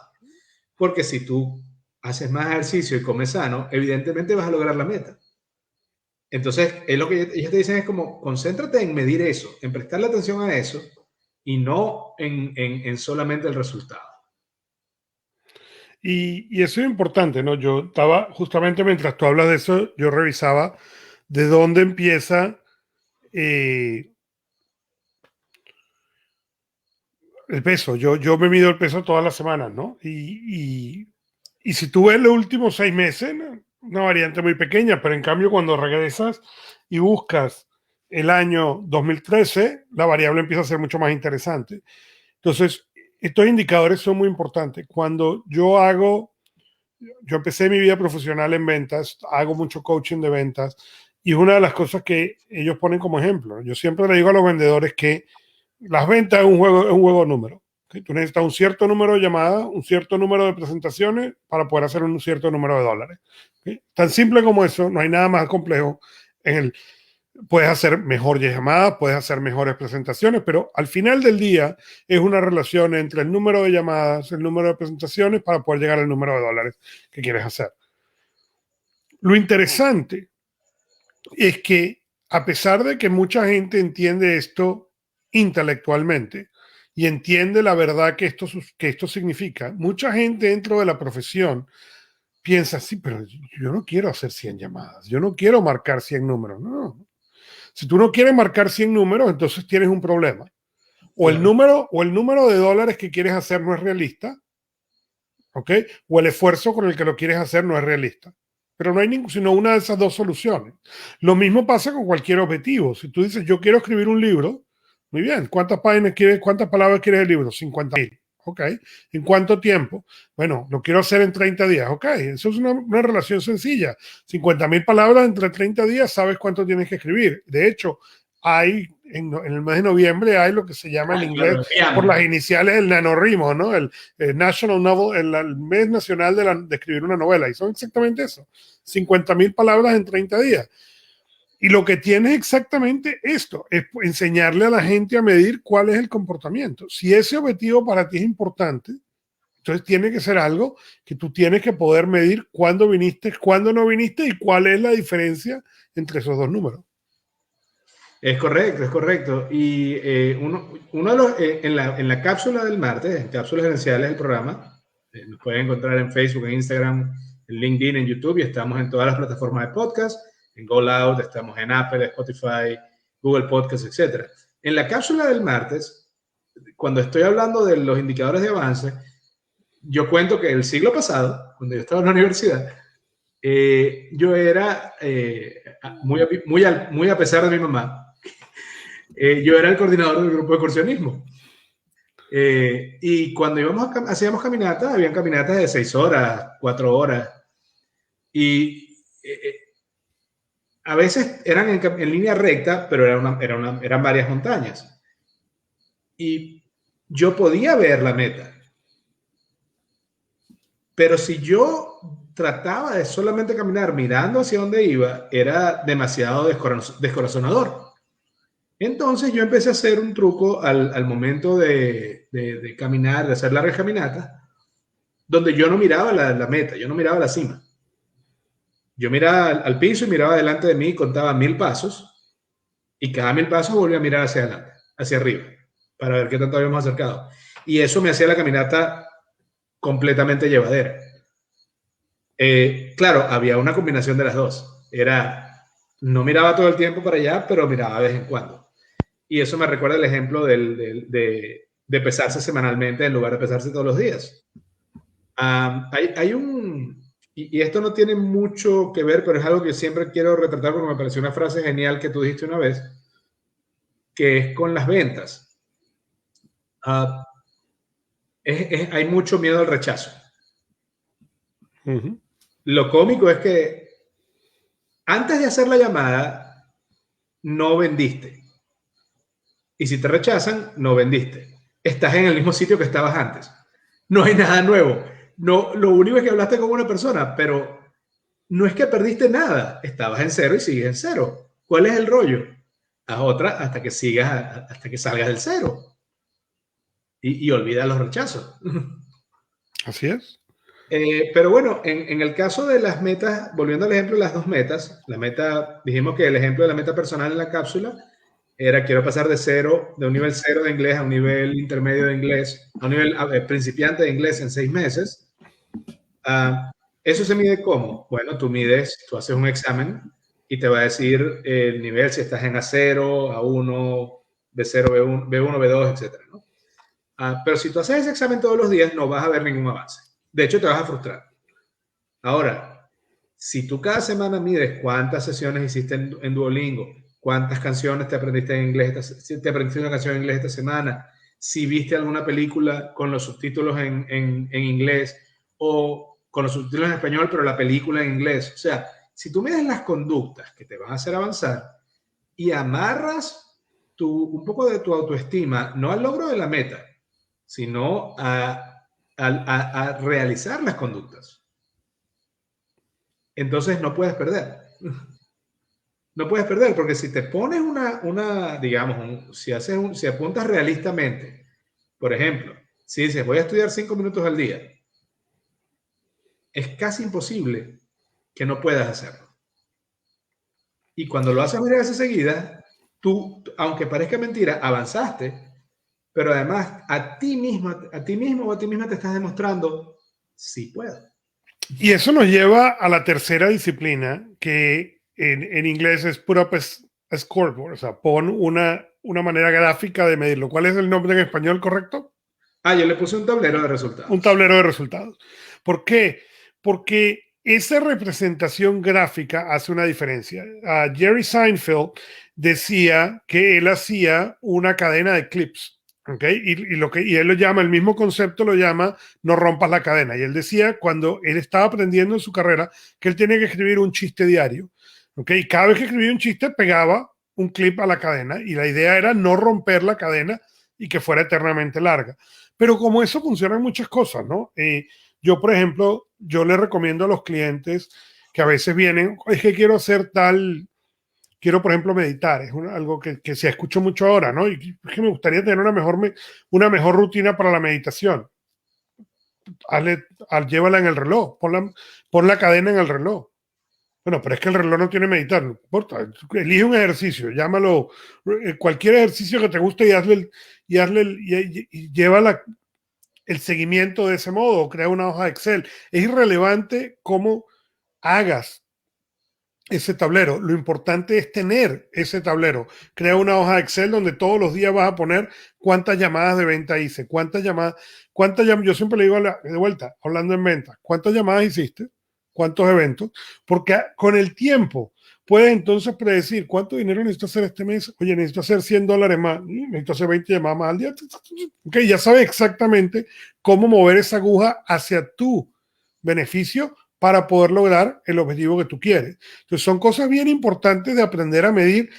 Speaker 1: Porque si tú haces más ejercicio y comes sano, evidentemente vas a lograr la meta. Entonces, es lo que ellos te dicen es como, concéntrate en medir eso, en prestarle atención a eso y no en solamente el resultado.
Speaker 2: Y eso es importante, ¿no? Yo estaba, justamente mientras tú hablas de eso, yo revisaba de dónde empieza el peso. Yo me mido el peso todas las semanas, ¿no? Y si tú ves los últimos 6 meses, ¿no? Una variante muy pequeña, pero en cambio cuando regresas y buscas el año 2013, la variable empieza a ser mucho más interesante. Entonces, estos indicadores son muy importantes. Cuando yo empecé mi vida profesional en ventas, hago mucho coaching de ventas y una de las cosas que ellos ponen como ejemplo, yo siempre le digo a los vendedores que las ventas es un juego de números. ¿Okay? Tú necesitas un cierto número de llamadas, un cierto número de presentaciones para poder hacer un cierto número de dólares. ¿Okay? Tan simple como eso, no hay nada más complejo. Puedes hacer mejores llamadas, puedes hacer mejores presentaciones, pero al final del día es una relación entre el número de llamadas, el número de presentaciones para poder llegar al número de dólares que quieres hacer. Lo interesante es que a pesar de que mucha gente entiende esto intelectualmente y entiende la verdad que esto significa, mucha gente dentro de la profesión piensa, sí, pero yo no quiero hacer 100 llamadas, yo no quiero marcar 100 números, no. Si tú no quieres marcar 100 números, entonces tienes un problema. O el número de dólares que quieres hacer no es realista, ¿ok? O el esfuerzo con el que lo quieres hacer no es realista. Pero no hay sino una de esas dos soluciones. Lo mismo pasa con cualquier objetivo. Si tú dices, yo quiero escribir un libro, muy bien, ¿cuántas palabras quieres el libro? 50,000. Ok. ¿En cuánto tiempo? Bueno, lo quiero hacer en 30 días. Ok, eso es una relación sencilla. 50,000 palabras entre 30 días, sabes cuánto tienes que escribir. De hecho, hay en el mes de noviembre hay lo que se llama en inglés por las iniciales el NaNoWriMo, ¿no? El National Novel, el mes nacional de escribir una novela. Y son exactamente eso. 50,000 palabras en 30 días. Y lo que tiene es exactamente esto, es enseñarle a la gente a medir cuál es el comportamiento. Si ese objetivo para ti es importante, entonces tiene que ser algo que tú tienes que poder medir cuándo viniste, cuándo no viniste y cuál es la diferencia entre esos dos números.
Speaker 1: Es correcto, es correcto. Y uno de los, en la cápsula del martes, en Cápsulas Gerenciales del programa, nos pueden encontrar en Facebook, en Instagram, en LinkedIn, en YouTube, y estamos en todas las plataformas de podcast. En Go Loud, estamos en Apple, Spotify, Google Podcasts, etc. En la cápsula del martes, cuando estoy hablando de los indicadores de avance, yo cuento que el siglo pasado, cuando yo estaba en la universidad, yo era, muy a pesar de mi mamá, yo era el coordinador del grupo de excursionismo. Y cuando hacíamos caminatas, habían caminatas de 6 horas, 4 horas, y a veces eran en línea recta, pero eran varias montañas. Y yo podía ver la meta. Pero si yo trataba de solamente caminar mirando hacia dónde iba, era demasiado descorazonador. Entonces yo empecé a hacer un truco al momento de caminar, de hacer largas caminatas, donde yo no miraba la meta, yo no miraba la cima. Yo miraba al piso y miraba delante de mí, contaba 1000 pasos, y cada 1000 pasos volvía a mirar hacia adelante, hacia arriba, para ver qué tanto habíamos acercado. Y eso me hacía la caminata completamente llevadera. Claro, había una combinación de las dos. No miraba todo el tiempo para allá, pero miraba de vez en cuando. Y eso me recuerda el ejemplo de pesarse semanalmente en lugar de pesarse todos los días. Y esto no tiene mucho que ver, pero es algo que siempre quiero retratar porque me pareció una frase genial que tú dijiste una vez, que es con las ventas. Hay mucho miedo al rechazo.
Speaker 2: Uh-huh.
Speaker 1: Lo cómico es que antes de hacer la llamada, no vendiste. Y si te rechazan, no vendiste. Estás en el mismo sitio que estabas antes. No hay nada nuevo. No, lo único es que hablaste con una persona, pero no es que perdiste nada. Estabas en cero y sigues en cero. ¿Cuál es el rollo? Haz otra hasta que salgas del cero. Y olvida los rechazos.
Speaker 2: Así es.
Speaker 1: Pero bueno, en el caso de las metas, volviendo al ejemplo de las dos metas, dijimos que el ejemplo de la meta personal en la cápsula era quiero pasar de un nivel 0 de inglés a un nivel intermedio de inglés, a un nivel principiante de inglés en 6 meses. ¿Eso se mide cómo? Bueno, tú haces un examen y te va a decir el nivel si estás en A0, A1, B0, B1, B2, etc. ¿no? Pero si tú haces ese examen todos los días, no vas a ver ningún avance. De hecho, te vas a frustrar. Ahora, si tú cada semana mides cuántas sesiones hiciste en Duolingo, cuántas canciones te aprendiste en inglés, si te aprendiste una canción en inglés esta semana, si viste alguna película con los subtítulos en inglés o con los subtítulos en español, pero la película en inglés. O sea, si tú mides las conductas que te van a hacer avanzar y amarras un poco de tu autoestima, no al logro de la meta, sino a realizar las conductas. Entonces no puedes perder. No puedes perder, porque si te pones si apuntas realistamente, por ejemplo, si dices voy a estudiar 5 minutos al día, es casi imposible que no puedas hacerlo. Y cuando lo haces varias veces seguidas, tú, aunque parezca mentira, avanzaste, pero además a ti mismo o a ti misma te estás demostrando, sí puedo.
Speaker 2: Y eso nos lleva a la tercera disciplina, que en inglés es put up a scoreboard, o sea, pon una manera gráfica de medirlo. ¿Cuál es el nombre en español correcto?
Speaker 1: Yo le puse un tablero de resultados.
Speaker 2: Un tablero de resultados. ¿Por qué? Porque esa representación gráfica hace una diferencia. Jerry Seinfeld decía que él hacía una cadena de clips. ¿Okay? Y él lo llama, el mismo concepto lo llama no rompas la cadena. Y él decía cuando él estaba aprendiendo en su carrera que él tenía que escribir un chiste diario. ¿Okay? Y cada vez que escribía un chiste pegaba un clip a la cadena y la idea era no romper la cadena y que fuera eternamente larga. Pero como eso funciona en muchas cosas, ¿no? Yo, por ejemplo, yo le recomiendo a los clientes que a veces vienen, es que quiero hacer quiero, por ejemplo, meditar, es algo que se escucha mucho ahora, ¿no? Y es que me gustaría tener una mejor rutina para la meditación. Llévala en el reloj, pon la cadena en el reloj. Bueno, pero es que el reloj no tiene meditar, no importa. Elige un ejercicio, llámalo cualquier ejercicio que te guste y llévala el seguimiento de ese modo, crea una hoja de Excel. Es irrelevante cómo hagas ese tablero. Lo importante es tener ese tablero. Crea una hoja de Excel donde todos los días vas a poner cuántas llamadas de venta hice, yo siempre le digo de vuelta, hablando en venta, cuántas llamadas hiciste, cuántos eventos, porque con el tiempo puedes entonces predecir cuánto dinero necesito hacer este mes. Oye, necesito hacer $100 más, necesito hacer 20 llamadas más al día. Ok, ya sabes exactamente cómo mover esa aguja hacia tu beneficio para poder lograr el objetivo que tú quieres. Entonces son cosas bien importantes de aprender a medir,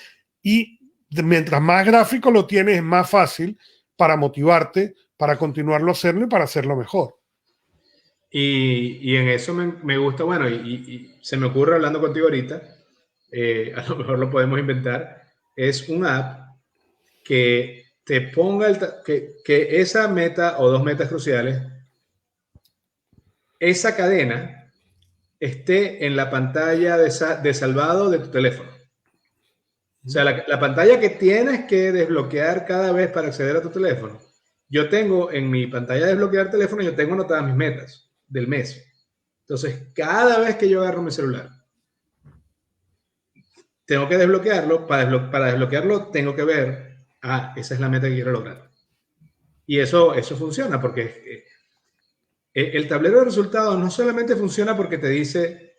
Speaker 2: y mientras más gráfico lo tienes es más fácil para motivarte, para continuarlo a hacerlo y para hacerlo mejor.
Speaker 1: Y en eso me gusta, bueno, y se me ocurre hablando contigo ahorita, a lo mejor lo podemos inventar, es un app que te ponga que esa meta o dos metas cruciales, esa cadena esté en la pantalla de salvado de tu teléfono. O sea, la pantalla que tienes que desbloquear cada vez para acceder a tu teléfono. Yo tengo en mi pantalla de desbloquear teléfono, yo tengo anotadas mis metas del mes. Entonces, cada vez que yo agarro mi celular, tengo que desbloquearlo. Para desbloquearlo, tengo que ver, esa es la meta que quiero lograr. Y eso funciona porque el tablero de resultados no solamente funciona porque te dice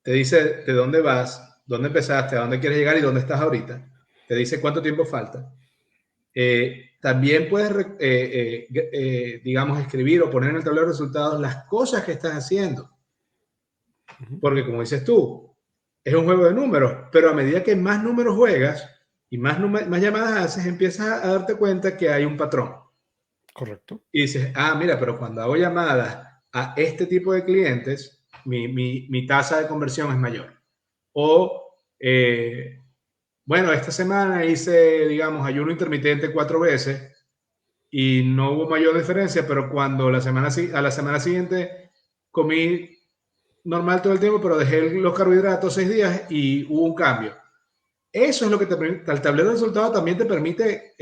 Speaker 1: de dónde vas, dónde empezaste, a dónde quieres llegar y dónde estás ahorita. Te dice cuánto tiempo falta. También puedes, digamos, escribir o poner en el tablero de resultados las cosas que estás haciendo. Porque como dices tú, es un juego de números, pero a medida que más números juegas y más llamadas haces, empiezas a darte cuenta que hay un patrón.
Speaker 2: Correcto.
Speaker 1: Y dices, mira, pero cuando hago llamadas a este tipo de clientes, mi tasa de conversión es mayor. O, bueno, esta semana hice, digamos, ayuno intermitente 4 veces y no hubo mayor diferencia, pero cuando a la semana siguiente comí normal todo el tiempo, pero dejé los carbohidratos 6 días y hubo un cambio. Eso es lo que el tablero de resultados también te permite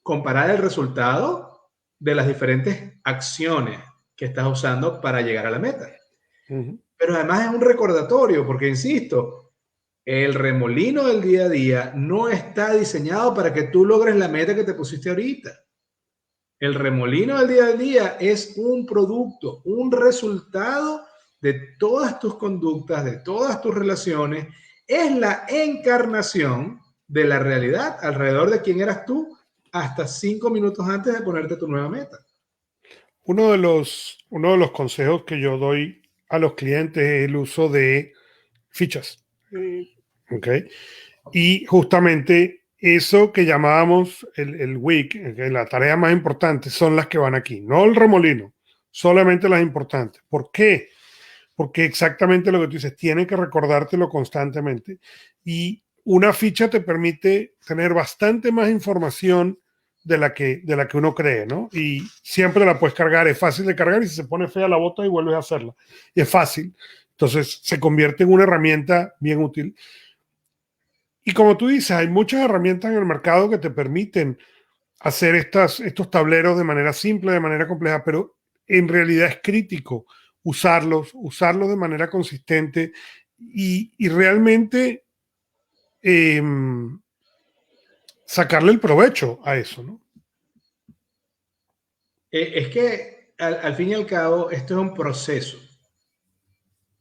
Speaker 1: comparar el resultado de las diferentes acciones que estás usando para llegar a la meta. Pero además es un recordatorio, porque insisto, el remolino del día a día no está diseñado para que tú logres la meta que te pusiste ahorita. El remolino del día a día es un producto, un resultado de todas tus conductas, de todas tus relaciones. Es la encarnación de la realidad alrededor de quién eras tú hasta 5 minutos antes de ponerte tu nueva meta.
Speaker 2: Uno de los consejos que yo doy a los clientes es el uso de fichas. ¿Okay? Y justamente eso que llamábamos el week, la tarea más importante, son las que van aquí, no el remolino, solamente las importantes. ¿Por qué? Porque exactamente lo que tú dices, tiene que recordártelo constantemente. Y una ficha te permite tener bastante más información de la que uno cree, ¿no? Y siempre la puedes cargar, es fácil de cargar, y si se pone fea la botas y vuelves a hacerla. Y es fácil. Entonces se convierte en una herramienta bien útil. Y como tú dices, hay muchas herramientas en el mercado que te permiten hacer estos tableros de manera simple, de manera compleja, pero en realidad es crítico usarlos de manera consistente y realmente sacarle el provecho a eso, ¿no?
Speaker 1: Es que al fin y al cabo esto es un proceso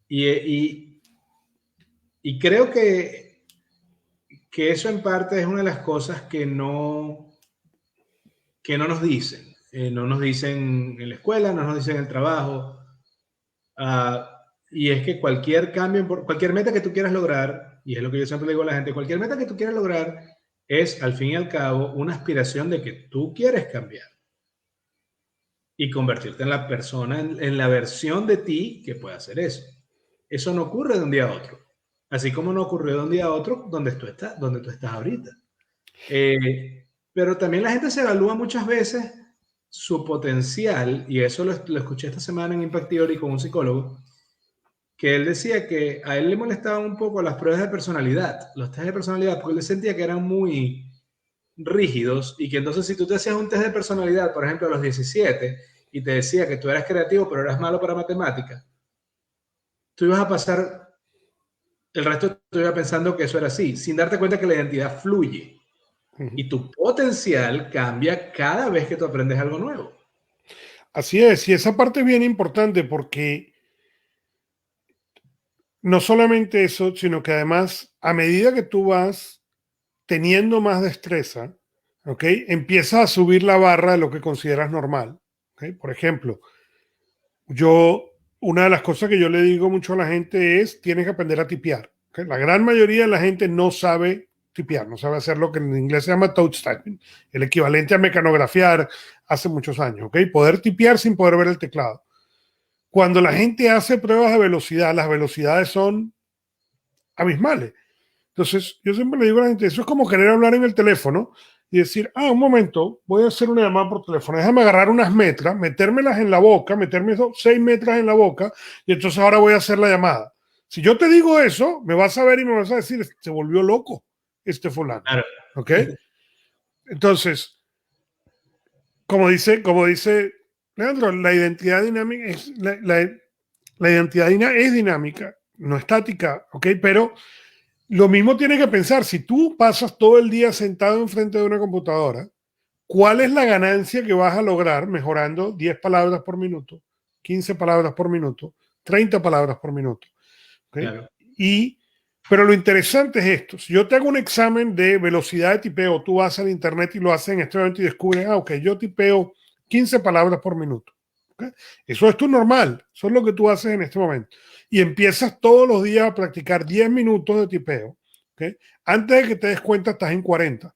Speaker 1: y creo que eso en parte es una de las cosas que no nos dicen. No nos dicen en la escuela, no nos dicen en el trabajo. Y es que cualquier cambio, cualquier meta que tú quieras lograr, y es lo que yo siempre le digo a la gente, cualquier meta que tú quieras lograr es al fin y al cabo una aspiración de que tú quieres cambiar y convertirte en la persona, en la versión de ti que pueda hacer eso. Eso no ocurre de un día a otro. Así como no ocurrió de un día a otro donde tú estás ahorita. Pero también la gente se evalúa muchas veces su potencial, y eso lo escuché esta semana en Impact Theory con un psicólogo, que él decía que a él le molestaban un poco las pruebas de personalidad, los test de personalidad, porque él sentía que eran muy rígidos y que entonces si tú te hacías un test de personalidad, por ejemplo, a los 17, y te decía que tú eras creativo, pero eras malo para matemáticas, tú ibas a pasar el resto de tu vida pensando que eso era así, sin darte cuenta que la identidad fluye. Y tu potencial cambia cada vez que tú aprendes algo nuevo.
Speaker 2: Así es, y esa parte es bien importante porque no solamente eso, sino que además, a medida que tú vas teniendo más destreza, ¿ok? Empiezas a subir la barra de lo que consideras normal. ¿Ok? Por ejemplo, una de las cosas que yo le digo mucho a la gente es, tienes que aprender a tipear. ¿Ok? La gran mayoría de la gente no sabe tipear, no sabe hacer lo que en inglés se llama touch typing, el equivalente a mecanografiar hace muchos años. ¿Ok? Poder tipear sin poder ver el teclado. Cuando la gente hace pruebas de velocidad, las velocidades son abismales. Entonces, yo siempre le digo a la gente, eso es como querer hablar en el teléfono y decir, un momento, voy a hacer una llamada por teléfono, déjame agarrar unas metras, metérmelas en la boca, meterme 6 metras en la boca y entonces ahora voy a hacer la llamada. Si yo te digo eso, me vas a ver y me vas a decir, se volvió loco este fulano.
Speaker 1: Claro.
Speaker 2: ¿Ok? Entonces, como dice Leandro, la identidad dinámica es, la identidad es dinámica, no estática, ¿ok? Pero lo mismo tienes que pensar, si tú pasas todo el día sentado enfrente de una computadora, ¿cuál es la ganancia que vas a lograr mejorando 10 palabras por minuto, 15 palabras por minuto, 30 palabras por minuto? ¿Okay?
Speaker 1: Claro.
Speaker 2: Pero lo interesante es esto, si yo te hago un examen de velocidad de tipeo, tú vas al internet y lo haces en este momento y descubres, ok, yo tipeo 15 palabras por minuto. ¿Okay? Eso es tu normal, eso es lo que tú haces en este momento. Y empiezas todos los días a practicar 10 minutos de tipeo. ¿Okay? Antes de que te des cuenta, estás en 40.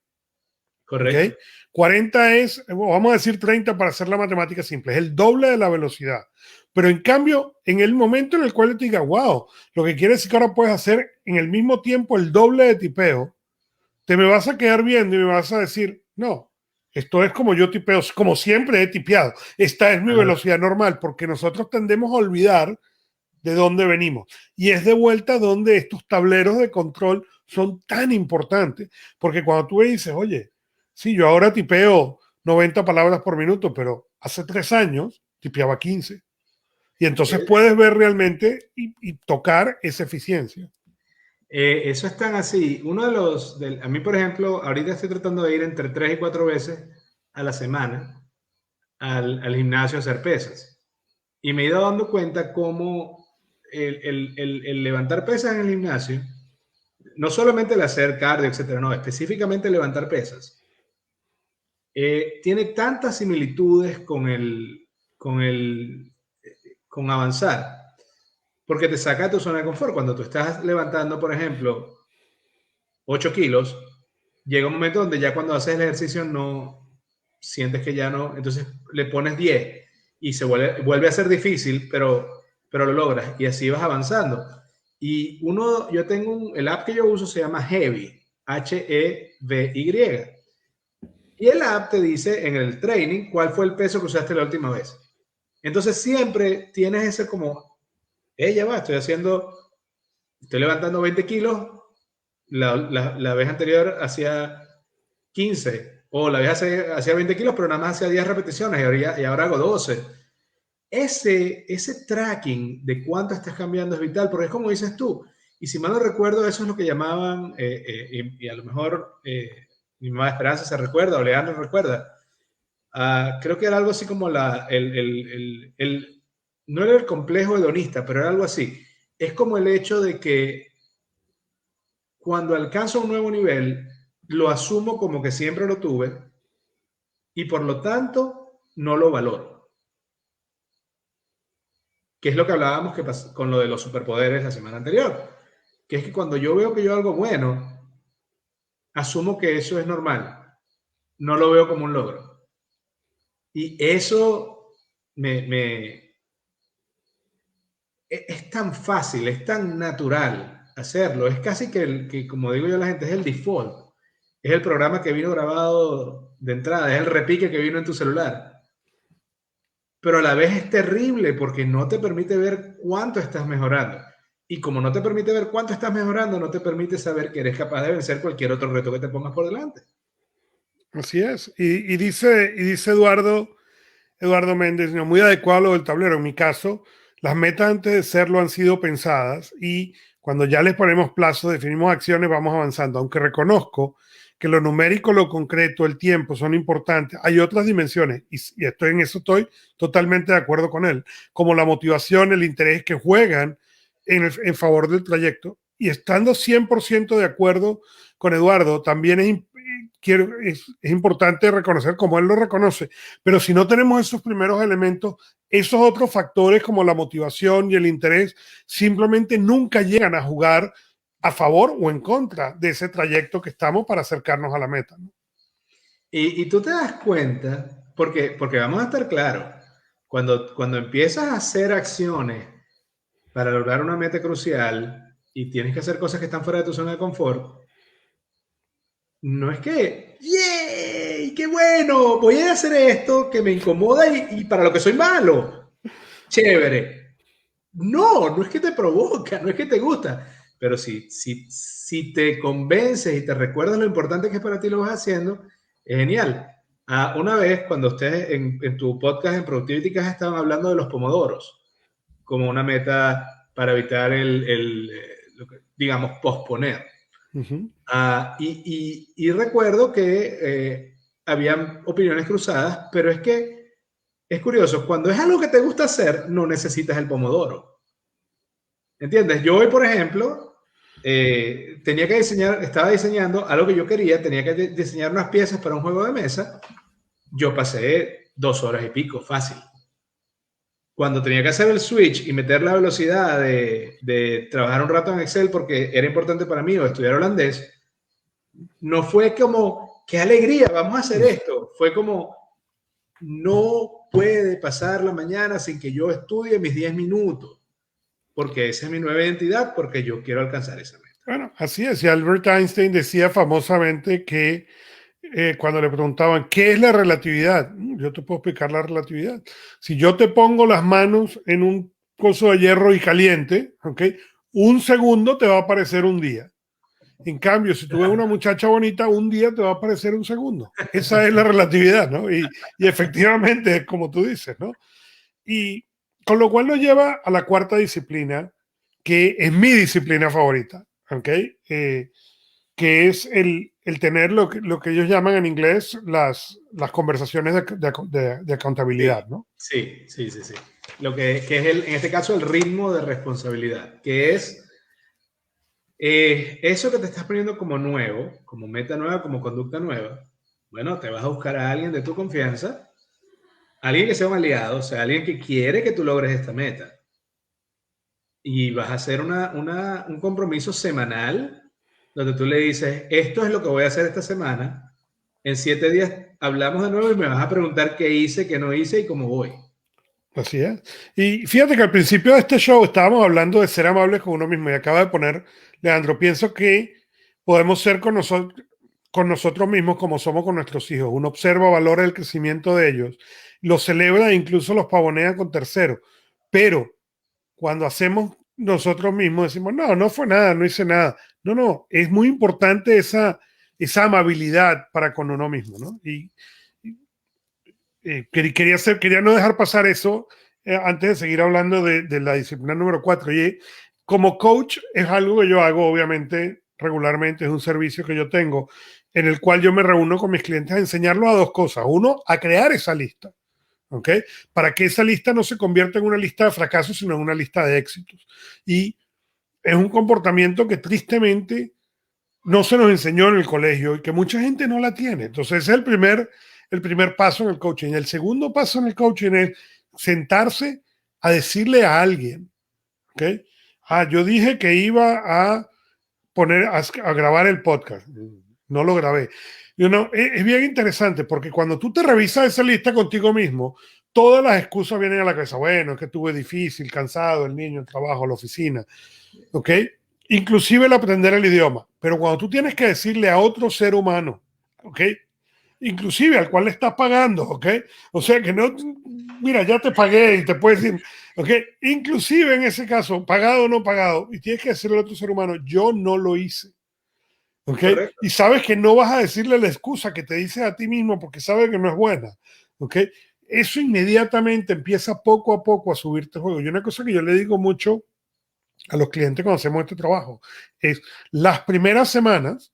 Speaker 1: Correcto.
Speaker 2: ¿Okay? 40 es, vamos a decir 30 para hacer la matemática simple, es el doble de la velocidad. Pero en cambio, en el momento en el cual te diga, wow, lo que quiere decir que ahora puedes hacer en el mismo tiempo el doble de tipeo, te me vas a quedar viendo y me vas a decir, no, esto es como yo tipeo, como siempre he tipeado. Esta es mi velocidad normal, porque nosotros tendemos a olvidar de dónde venimos. Y es de vuelta donde estos tableros de control son tan importantes, porque cuando tú dices, oye, sí, yo ahora tipeo 90 palabras por minuto, pero hace 3 años tipeaba 15. Y entonces puedes ver realmente y tocar esa eficiencia.
Speaker 1: Eso es tan así. Uno de los, a mí, por ejemplo, ahorita estoy tratando de ir entre 3 y 4 veces a la semana al gimnasio a hacer pesas. Y me he ido dando cuenta cómo el levantar pesas en el gimnasio, no solamente el hacer cardio, etcétera, no, específicamente levantar pesas, tiene tantas similitudes con avanzar, porque te saca de tu zona de confort. Cuando tú estás levantando, por ejemplo, 8 kilos, llega un momento donde ya cuando haces el ejercicio no sientes que ya no, entonces le pones 10 y se vuelve a ser difícil, pero lo logras y así vas avanzando. Y yo tengo el app que yo uso se llama Heavy, Heavy. Y el app te dice en el training cuál fue el peso que usaste la última vez. Entonces siempre tienes ese como, ya va, estoy levantando 20 kilos, la vez anterior hacía 15, o la vez hacía 20 kilos, pero nada más hacía 10 repeticiones y ahora hago 12. Ese tracking de cuánto estás cambiando es vital, porque es como dices tú, y si mal no recuerdo, eso es lo que llamaban, y a lo mejor mi mamá Esperanza se recuerda, o Leandro recuerda, creo que era algo así como no era el complejo hedonista, pero era algo así. Es como el hecho de que cuando alcanzo un nuevo nivel, lo asumo como que siempre lo tuve y por lo tanto no lo valoro. Que es lo que hablábamos con lo de los superpoderes la semana anterior. Que es que cuando yo veo que yo hago algo bueno, asumo que eso es normal. No lo veo como un logro. Y eso es tan fácil, es tan natural hacerlo. Es casi que, como digo yo a la gente, es el default. Es el programa que vino grabado de entrada, es el repique que vino en tu celular. Pero a la vez es terrible porque no te permite ver cuánto estás mejorando. Y como no te permite ver cuánto estás mejorando, no te permite saber que eres capaz de vencer cualquier otro reto que te pongas por delante.
Speaker 2: Así es. Y dice Eduardo, Eduardo Méndez, sino muy adecuado a lo del tablero. En mi caso, las metas antes de serlo han sido pensadas y cuando ya les ponemos plazos, definimos acciones, vamos avanzando. Aunque reconozco que lo numérico, lo concreto, el tiempo son importantes, hay otras dimensiones y estoy en eso, estoy totalmente de acuerdo con él, como la motivación, el interés que juegan en favor del trayecto. Y estando 100% de acuerdo con Eduardo, también es importante reconocer como él lo reconoce, pero si no tenemos esos primeros elementos, esos otros factores como la motivación y el interés simplemente nunca llegan a jugar a favor o en contra de ese trayecto que estamos para acercarnos a la meta, ¿no?
Speaker 1: Y tú te das cuenta, porque vamos a estar claros, cuando empiezas a hacer acciones para lograr una meta crucial y tienes que hacer cosas que están fuera de tu zona de confort, no es que, ¡yay! ¡Qué bueno! Voy a hacer esto que me incomoda y para lo que soy malo. Chévere. No, no es que te provoca, no es que te gusta, pero si te convences y te recuerdas lo importante que es para ti, lo vas haciendo, es genial. Una vez, cuando ustedes en tu podcast en Productivity Cash estaban hablando de los pomodoros como una meta para evitar digamos, posponer.
Speaker 2: Uh-huh.
Speaker 1: Y recuerdo que habían opiniones cruzadas, pero es que es curioso, cuando es algo que te gusta hacer, no necesitas el pomodoro. ¿Entiendes? Yo hoy, por ejemplo, estaba diseñando algo que yo quería, tenía que diseñar unas piezas para un juego de mesa. Yo pasé 2 horas y pico, fácil. Cuando tenía que hacer el switch y meter la velocidad de trabajar un rato en Excel porque era importante para mí o estudiar holandés, no fue como, qué alegría, vamos a hacer esto. Fue como, no puede pasar la mañana sin que yo estudie mis 10 minutos, porque esa es mi nueva identidad, porque yo quiero alcanzar esa meta.
Speaker 2: Bueno, así es. Y Albert Einstein decía famosamente que cuando le preguntaban, ¿qué es la relatividad? Yo te puedo explicar la relatividad. Si yo te pongo las manos en un coso de hierro y caliente, ¿ok? Un segundo te va a parecer un día. En cambio, si tú ves una muchacha bonita, un día te va a parecer un segundo. Esa es la relatividad, ¿no? Y efectivamente es como tú dices, ¿no? Y con lo cual nos lleva a la cuarta disciplina, que es mi disciplina favorita, ¿ok? Que es el tener lo que ellos llaman en inglés las conversaciones de accountabilidad, ¿no?
Speaker 1: Sí, sí, sí, sí. Lo que es en este caso el ritmo de responsabilidad, que es eso que te estás poniendo como nuevo, como meta nueva, como conducta nueva. Bueno, te vas a buscar a alguien de tu confianza, alguien que sea un aliado, o sea, alguien que quiere que tú logres esta meta. Y vas a hacer un compromiso semanal donde tú le dices, esto es lo que voy a hacer esta semana. En 7 días hablamos de nuevo y me vas a preguntar qué hice, qué no hice y cómo voy.
Speaker 2: Así es. Y fíjate que al principio de este show estábamos hablando de ser amables con uno mismo y acaba de poner, Leandro, pienso que podemos ser con nosotros mismos como somos con nuestros hijos. Uno observa, valora el crecimiento de ellos, los celebra e incluso los pavonea con terceros. Pero cuando hacemos nosotros mismos decimos, no, no fue nada, no hice nada. No, no, es muy importante esa amabilidad para con uno mismo, ¿no? Quería no dejar pasar eso antes de seguir hablando de la disciplina número 4. Y como coach es algo que yo hago, obviamente, regularmente, es un servicio que yo tengo en el cual yo me reúno con mis clientes a enseñarlos a dos cosas. Uno, a crear esa lista. ¿Ok? Para que esa lista no se convierta en una lista de fracasos, sino en una lista de éxitos. Y es un comportamiento que tristemente no se nos enseñó en el colegio y que mucha gente no la tiene. Entonces, ese es el primer paso en el coaching. El segundo paso en el coaching es sentarse a decirle a alguien, ¿ok? Yo dije que iba a a grabar el podcast. No lo grabé. Es bien interesante porque cuando tú te revisas esa lista contigo mismo, todas las excusas vienen a la cabeza. Bueno, es que tuve difícil, cansado, el niño, el trabajo, la oficina. ¿Ok? Inclusive el aprender el idioma. Pero cuando tú tienes que decirle a otro ser humano, ¿ok? Inclusive al cual le estás pagando, ¿ok? O sea que no, mira, ya te pagué y te puedes decir, ¿ok? Inclusive en ese caso, pagado o no pagado, y tienes que decirle al otro ser humano, yo no lo hice, ¿ok?
Speaker 1: Correcto.
Speaker 2: Y sabes que no vas a decirle la excusa que te dices a ti mismo porque sabes que no es buena, ¿ok? eso inmediatamente empieza poco a poco a subirte el juego. Y una cosa que yo le digo mucho a los clientes cuando hacemos este trabajo es las primeras semanas,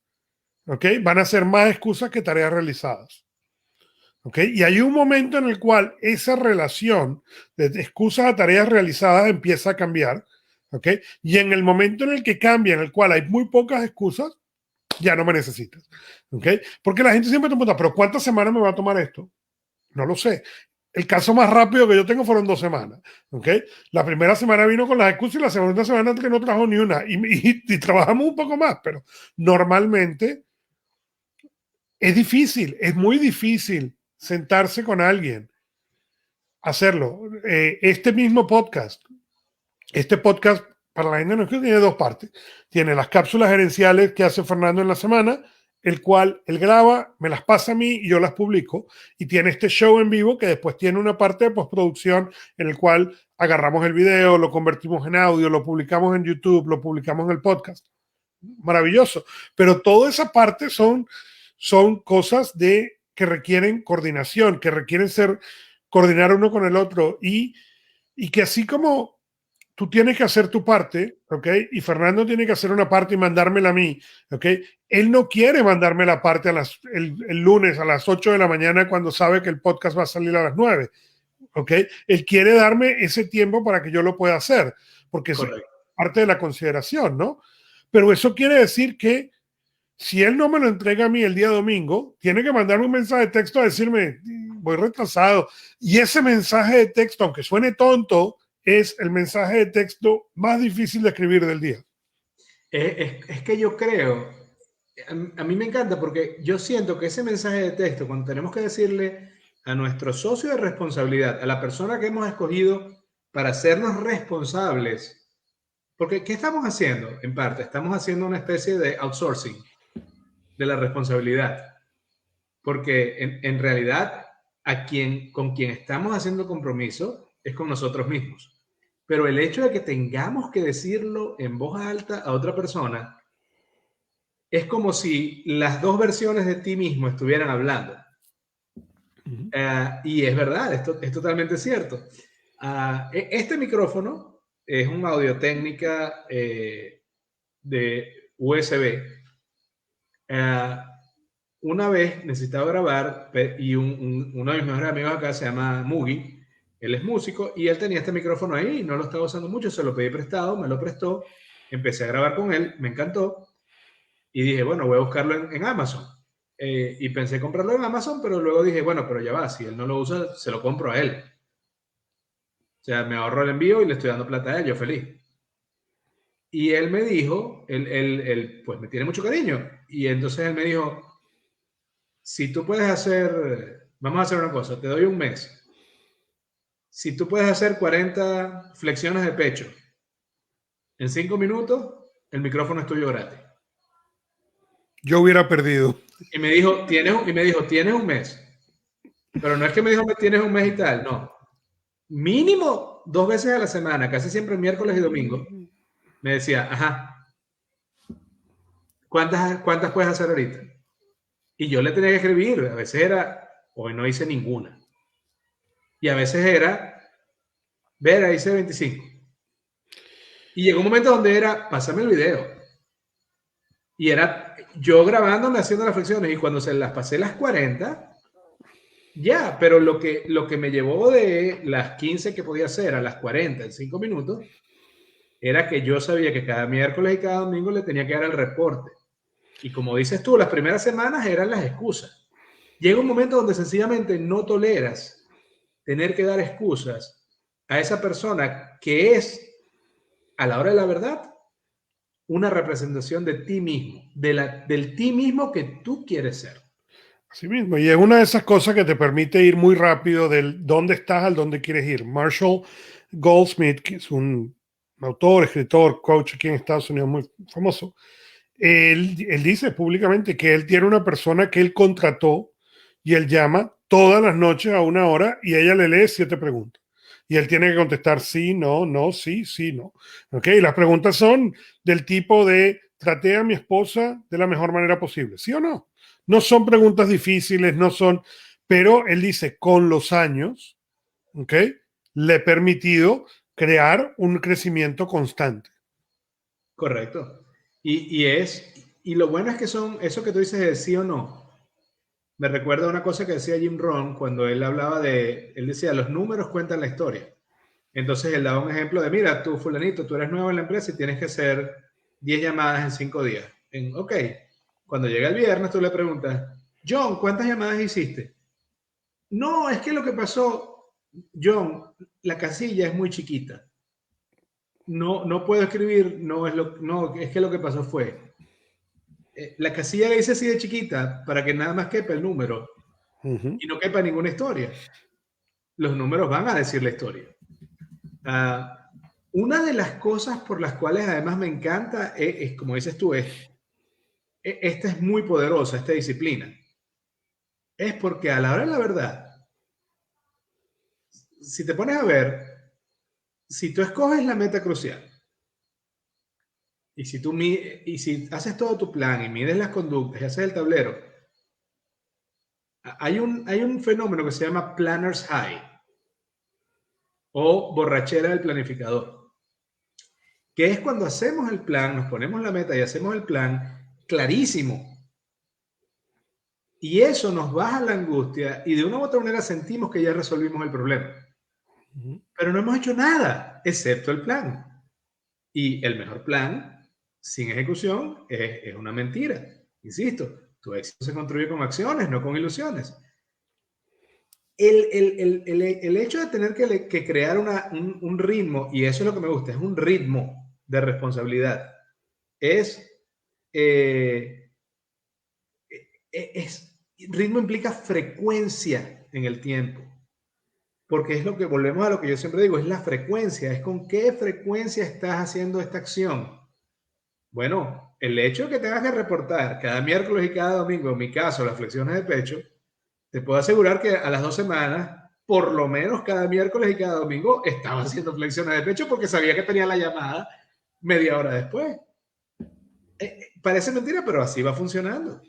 Speaker 2: ¿ok? Van a ser más excusas que tareas realizadas. ¿Ok? Y hay un momento en el cual esa relación de excusas a tareas realizadas empieza a cambiar. ¿Ok? Y en el momento en el que cambia, en el cual hay muy pocas excusas, ya no me necesitas. ¿Ok? Porque la gente siempre te pregunta, ¿pero cuántas semanas me va a tomar esto? No lo sé. El caso más rápido que yo tengo fueron 2 semanas. ¿Ok? La primera semana vino con las excusas y la segunda semana que no trajo ni una. Y trabajamos un poco más, pero normalmente es difícil, es muy difícil sentarse con alguien, hacerlo. Este mismo podcast, para la gente no es que tiene dos partes. Tiene las cápsulas gerenciales que hace Fernando en la semana, el cual él graba, me las pasa a mí y yo las publico. Y tiene este show en vivo que después tiene una parte de postproducción en el cual agarramos el video, lo convertimos en audio, lo publicamos en YouTube, lo publicamos en el podcast. Maravilloso. Pero toda esa parte son cosas que requieren coordinación, que requieren coordinar uno con el otro y que así como tú tienes que hacer tu parte, ¿ok? Y Fernando tiene que hacer una parte y mandármela a mí, ¿ok? Él no quiere mandarme la parte el lunes a las 8 de la mañana cuando sabe que el podcast va a salir a las 9, ¿ok? Él quiere darme ese tiempo para que yo lo pueda hacer, porque es parte de la consideración, ¿no? Pero eso quiere decir que si él no me lo entrega a mí el día domingo, tiene que mandarme un mensaje de texto a decirme, voy retrasado. Y ese mensaje de texto, aunque suene tonto, es el mensaje de texto más difícil de escribir del día.
Speaker 1: Es que yo creo, a mí me encanta porque yo siento que ese mensaje de texto, cuando tenemos que decirle a nuestro socio de responsabilidad, a la persona que hemos escogido para hacernos responsables, porque ¿qué estamos haciendo? En parte, estamos haciendo una especie de outsourcing de la responsabilidad, porque en realidad con quien estamos haciendo compromiso es con nosotros mismos. Pero el hecho de que tengamos que decirlo en voz alta a otra persona es como si las dos versiones de ti mismo estuvieran hablando. Y es verdad, esto es totalmente cierto. Este micrófono es un Audio Técnica de USB. Una vez necesitaba grabar y uno de mis mejores amigos acá se llama Mugi. Él es músico y él tenía este micrófono ahí y no lo estaba usando mucho, se lo pedí prestado, me lo prestó, empecé a grabar con él, me encantó y dije, bueno, voy a buscarlo en Amazon. Y pensé comprarlo en Amazon, pero luego dije, bueno, pero ya va, si él no lo usa, se lo compro a él. O sea, me ahorro el envío y le estoy dando plata a él, yo feliz. Y él me dijo, él pues me tiene mucho cariño, y entonces él me dijo, si tú puedes hacer, vamos a hacer una cosa, te doy un mes. Si tú puedes hacer 40 flexiones de pecho en 5 minutos, el micrófono es tuyo gratis.
Speaker 2: Yo hubiera perdido.
Speaker 1: Y me dijo, tienes un mes. Pero no es que me dijo, tienes un mes y tal, no. Mínimo 2 veces a la semana, casi siempre miércoles y domingo, me decía, ajá, ¿cuántas puedes hacer ahorita? Y yo le tenía que escribir, a veces era, hoy no hice ninguna. Y a veces era, Vera, hice 25. Y llegó un momento donde era, pásame el video. Y era yo grabándome haciendo las flexiones y cuando se las pasé las 40, ya, pero lo que me llevó de las 15 que podía hacer a las 40 en 5 minutos, era que yo sabía que cada miércoles y cada domingo le tenía que dar el reporte. Y como dices tú, las primeras semanas eran las excusas. Llega un momento donde sencillamente no toleras tener que dar excusas a esa persona que es, a la hora de la verdad, una representación de ti mismo, del ti mismo que tú quieres ser.
Speaker 2: Así mismo, y es una de esas cosas que te permite ir muy rápido del dónde estás al dónde quieres ir. Marshall Goldsmith, que es un autor, escritor, coach aquí en Estados Unidos muy famoso, él dice públicamente que él tiene una persona que él contrató y él llama todas las noches a 1 hora y ella le lee 7 preguntas. Y él tiene que contestar sí, no, no, sí, sí, no. ¿Ok? Y las preguntas son del tipo de, traté a mi esposa de la mejor manera posible, ¿sí o no? No son preguntas difíciles, no son, pero él dice, con los años, ¿ok? Le he permitido crear un crecimiento constante.
Speaker 1: Correcto. Y lo bueno es que son, eso que tú dices de sí o no, me recuerda a una cosa que decía Jim Rohn cuando él hablaba él decía, los números cuentan la historia. Entonces él daba un ejemplo de, mira, tú fulanito, tú eres nuevo en la empresa y tienes que hacer 10 llamadas en 5 días. Ok, cuando llega el viernes tú le preguntas, John, ¿cuántas llamadas hiciste? No, es que lo que pasó, John, la casilla es muy chiquita. No puedo escribir, no, es que lo que pasó fue, la casilla la hice así de chiquita para que nada más quepa el número y no quepa ninguna historia. Los números van a decir la historia. Una de las cosas por las cuales además me encanta como dices tú, esta es muy poderosa, esta disciplina. Es porque a la hora de la verdad, si te pones a ver, si tú escoges la meta crucial y si haces todo tu plan y mides las conductas y haces el tablero, hay un fenómeno que se llama Planner's High o borrachera del planificador, que es cuando hacemos el plan, nos ponemos la meta y hacemos el plan clarísimo. Y eso nos baja la angustia y de una u otra manera sentimos que ya resolvimos el problema. Pero no hemos hecho nada, excepto el plan. Y el mejor plan, sin ejecución, es una mentira. Insisto, tu éxito se construye con acciones, no con ilusiones. El hecho de tener que crear un ritmo, y eso es lo que me gusta, es un ritmo de responsabilidad. Ritmo implica frecuencia en el tiempo. Porque es lo que, volvemos a lo que yo siempre digo, es la frecuencia, es con qué frecuencia estás haciendo esta acción. Bueno, el hecho de que tengas que reportar cada miércoles y cada domingo, en mi caso, las flexiones de pecho, te puedo asegurar que a las 2 semanas, por lo menos cada miércoles y cada domingo, estaba haciendo flexiones de pecho porque sabía que tenía la llamada media hora después. Parece mentira, pero así va funcionando.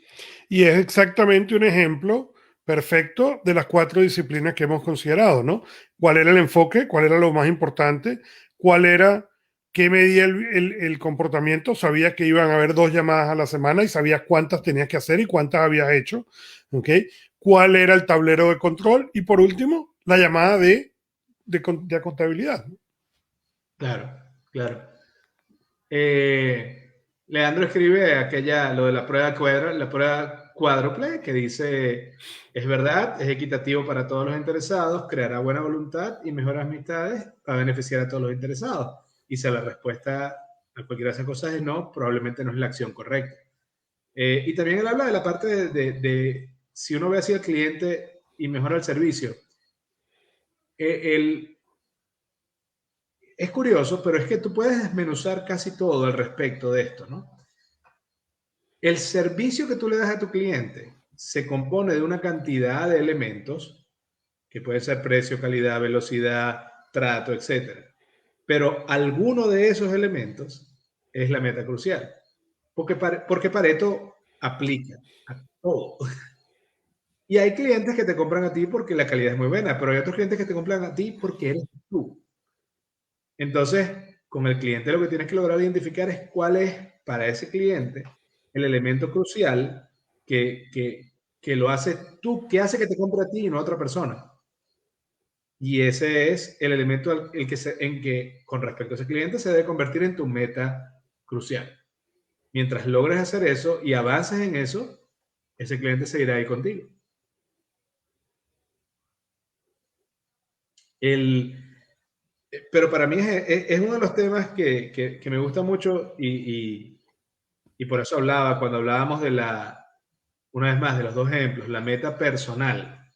Speaker 2: Y es exactamente un ejemplo perfecto de las 4 disciplinas que hemos considerado, ¿no? ¿Cuál era el enfoque? ¿Cuál era lo más importante? ¿Cuál era, qué medía el comportamiento? Sabías que iban a haber 2 llamadas a la semana y sabías cuántas tenías que hacer y cuántas habías hecho, ¿ok? ¿Cuál era el tablero de control? Y por último, la llamada de contabilidad.
Speaker 1: Claro, claro. Leandro escribe lo de la prueba cuádruple, que dice, es verdad, es equitativo para todos los interesados, creará buena voluntad y mejores amistades para beneficiar a todos los interesados. Y si la respuesta a cualquiera de esas cosas es no, probablemente no es la acción correcta. Y también él habla de la parte de si uno ve así al cliente y mejora el servicio. Es curioso, pero es que tú puedes desmenuzar casi todo al respecto de esto, ¿no? El servicio que tú le das a tu cliente se compone de una cantidad de elementos, que puede ser precio, calidad, velocidad, trato, etc. Pero alguno de esos elementos es la meta crucial, porque Pareto aplica a todo. Y hay clientes que te compran a ti porque la calidad es muy buena, pero hay otros clientes que te compran a ti porque eres tú. Entonces, con el cliente lo que tienes que lograr identificar es cuál es para ese cliente el elemento crucial que lo hace tú, que hace que te compre a ti y no a otra persona. Y ese es el elemento en que con respecto a ese cliente se debe convertir en tu meta crucial. Mientras logres hacer eso y avances en eso, ese cliente seguirá ahí contigo. Pero para mí es uno de los temas que me gusta mucho y por eso cuando hablábamos una vez más, de los 2 ejemplos, la meta personal,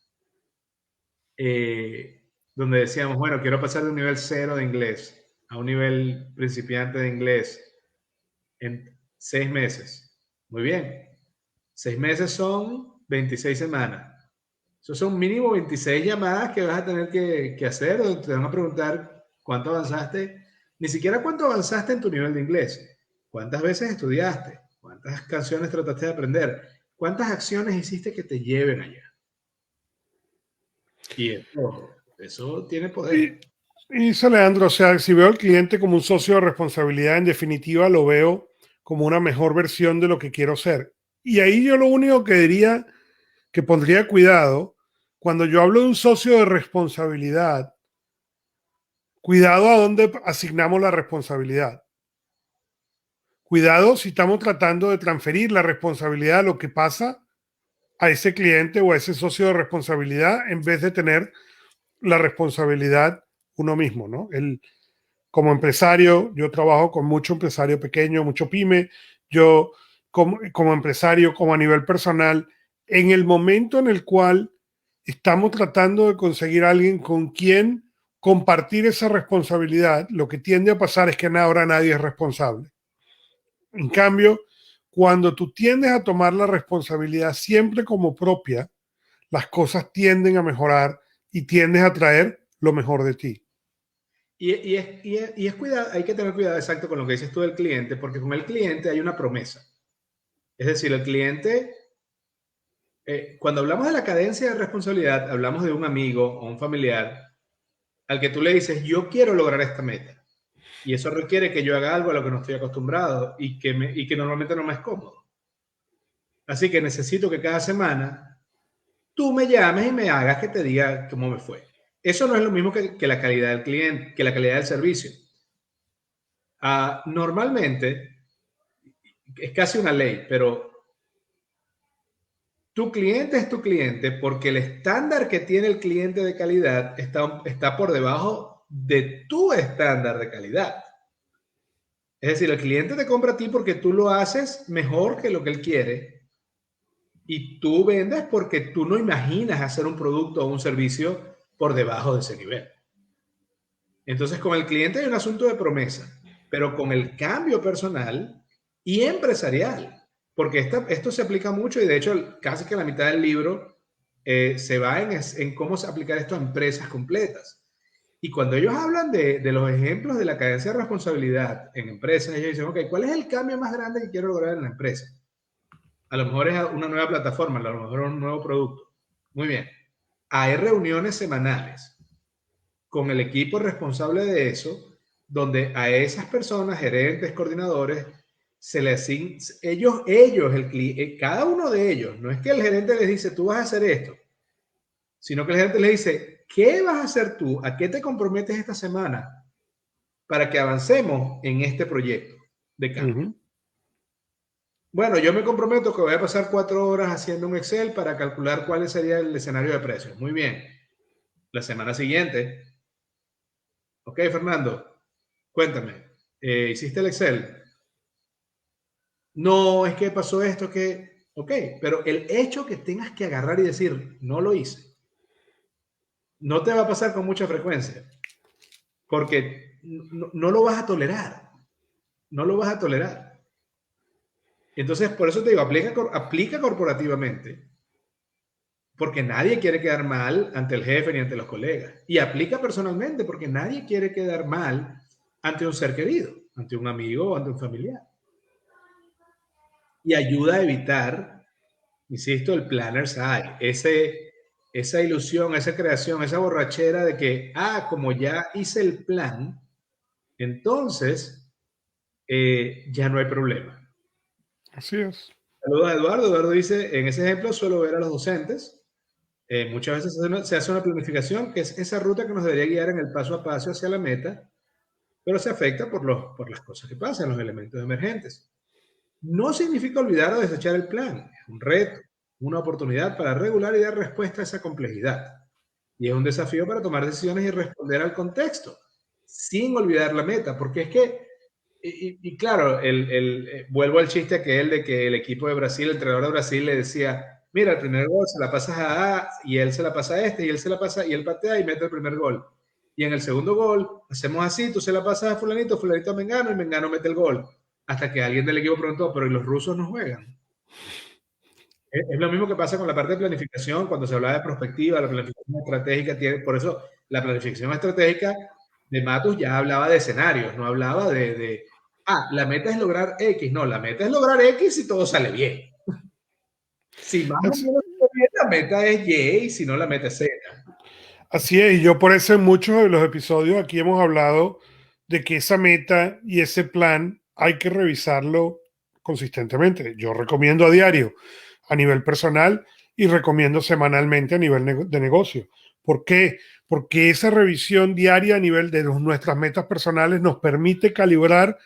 Speaker 1: donde decíamos, bueno, quiero pasar de un nivel 0 de inglés a un nivel principiante de inglés en 6 meses. Muy bien. 6 meses son 26 semanas. Eso son mínimo 26 llamadas que vas a tener que hacer, donde te van a preguntar cuánto avanzaste, ni siquiera cuánto avanzaste en tu nivel de inglés, cuántas veces estudiaste, cuántas canciones trataste de aprender, cuántas acciones hiciste que te lleven allá. Y eso tiene poder.
Speaker 2: Y dice Leandro, o sea, si veo al cliente como un socio de responsabilidad, en definitiva lo veo como una mejor versión de lo que quiero ser. Y ahí yo lo único que diría, que pondría cuidado, cuando yo hablo de un socio de responsabilidad, cuidado a dónde asignamos la responsabilidad. Cuidado si estamos tratando de transferir la responsabilidad de lo que pasa a ese cliente o a ese socio de responsabilidad en vez de tener la responsabilidad uno mismo, ¿no? Como empresario, yo trabajo con mucho empresario pequeño, mucho pyme, yo como empresario, como a nivel personal, en el momento en el cual estamos tratando de conseguir a alguien con quien compartir esa responsabilidad, lo que tiende a pasar es que ahora nadie es responsable. En cambio, cuando tú tiendes a tomar la responsabilidad siempre como propia, las cosas tienden a mejorar y tiendes a traer lo mejor de ti.
Speaker 1: Y es cuidado, hay que tener cuidado exacto con lo que dices tú del cliente, porque con el cliente hay una promesa. Es decir, el cliente, cuando hablamos de la cadencia de responsabilidad, hablamos de un amigo o un familiar al que tú le dices, yo quiero lograr esta meta. Y eso requiere que yo haga algo a lo que no estoy acostumbrado y que normalmente no me es cómodo. Así que necesito que cada semana tú me llames y me hagas que te diga cómo me fue. Eso no es lo mismo que la calidad del cliente, que la calidad del servicio. Normalmente, es casi una ley, pero tu cliente es tu cliente porque el estándar que tiene el cliente de calidad está por debajo de tu estándar de calidad. Es decir, el cliente te compra a ti porque tú lo haces mejor que lo que él quiere y tú vendes porque tú no imaginas hacer un producto o un servicio por debajo de ese nivel. Entonces, con el cliente hay un asunto de promesa, pero con el cambio personal y empresarial, porque esto se aplica mucho y de hecho casi que la mitad del libro se va en cómo se aplicar esto a empresas completas. Y cuando ellos hablan de los ejemplos de la cadencia de responsabilidad en empresas, ellos dicen, ok, ¿cuál es el cambio más grande que quiero lograr en la empresa? A lo mejor es una nueva plataforma, a lo mejor es un nuevo producto. Muy bien. Hay reuniones semanales con el equipo responsable de eso, donde a esas personas, gerentes, coordinadores, se les asigna, cada uno de ellos, no es que el gerente les dice, tú vas a hacer esto, sino que el gerente les dice, ¿qué vas a hacer tú? ¿A qué te comprometes esta semana para que avancemos en este proyecto de cambio? Bueno, yo me comprometo que voy a pasar 4 horas haciendo un Excel para calcular cuál sería el escenario de precios. Muy bien. La semana siguiente, ok, Fernando, cuéntame, ¿hiciste el Excel? No, es que pasó esto, que, ok, pero el hecho que tengas que agarrar y decir, no lo hice, no te va a pasar con mucha frecuencia, porque no lo vas a tolerar, no lo vas a tolerar. Entonces, por eso te digo, aplica corporativamente, porque nadie quiere quedar mal ante el jefe ni ante los colegas. Y aplica personalmente, porque nadie quiere quedar mal ante un ser querido, ante un amigo o ante un familiar. Y ayuda a evitar, insisto, el planner's eye, esa ilusión, esa creación, esa borrachera de que, como ya hice el plan, entonces ya no hay problema.
Speaker 2: Así es.
Speaker 1: Saludos a Eduardo. Eduardo dice, en ese ejemplo suelo ver a los docentes. Muchas veces se hace una planificación, que es esa ruta que nos debería guiar en el paso a paso hacia la meta, pero se afecta por las cosas que pasan, los elementos emergentes. No significa olvidar o desechar el plan, es un reto, una oportunidad para regular y dar respuesta a esa complejidad. Y es un desafío para tomar decisiones y responder al contexto, sin olvidar la meta, porque es que, y claro, vuelvo al chiste aquel de que el equipo de Brasil, el entrenador de Brasil le decía, mira, el primer gol se la pasas a y él se la pasa a y él se la pasa, y él patea y mete el primer gol. Y en el segundo gol, hacemos así, tú se la pasas a fulanito, fulanito a Mengano, y Mengano mete el gol. Hasta que alguien del equipo preguntó, pero ¿y los rusos no juegan? Es lo mismo que pasa con la parte de planificación, cuando se habla de perspectiva, la planificación estratégica, por eso la planificación estratégica de Matus ya hablaba de escenarios, no hablaba la meta es lograr X, no, la meta es lograr X y todo sale bien. Si más o menos sale bien, la meta es Y y si no, la meta es Z.
Speaker 2: Así es, y yo por eso en muchos de los episodios aquí hemos hablado de que esa meta y ese plan hay que revisarlo consistentemente. Yo recomiendo a diario a nivel personal y recomiendo semanalmente a nivel de negocio. ¿Por qué? Porque esa revisión diaria a nivel de nuestras metas personales nos permite calibrar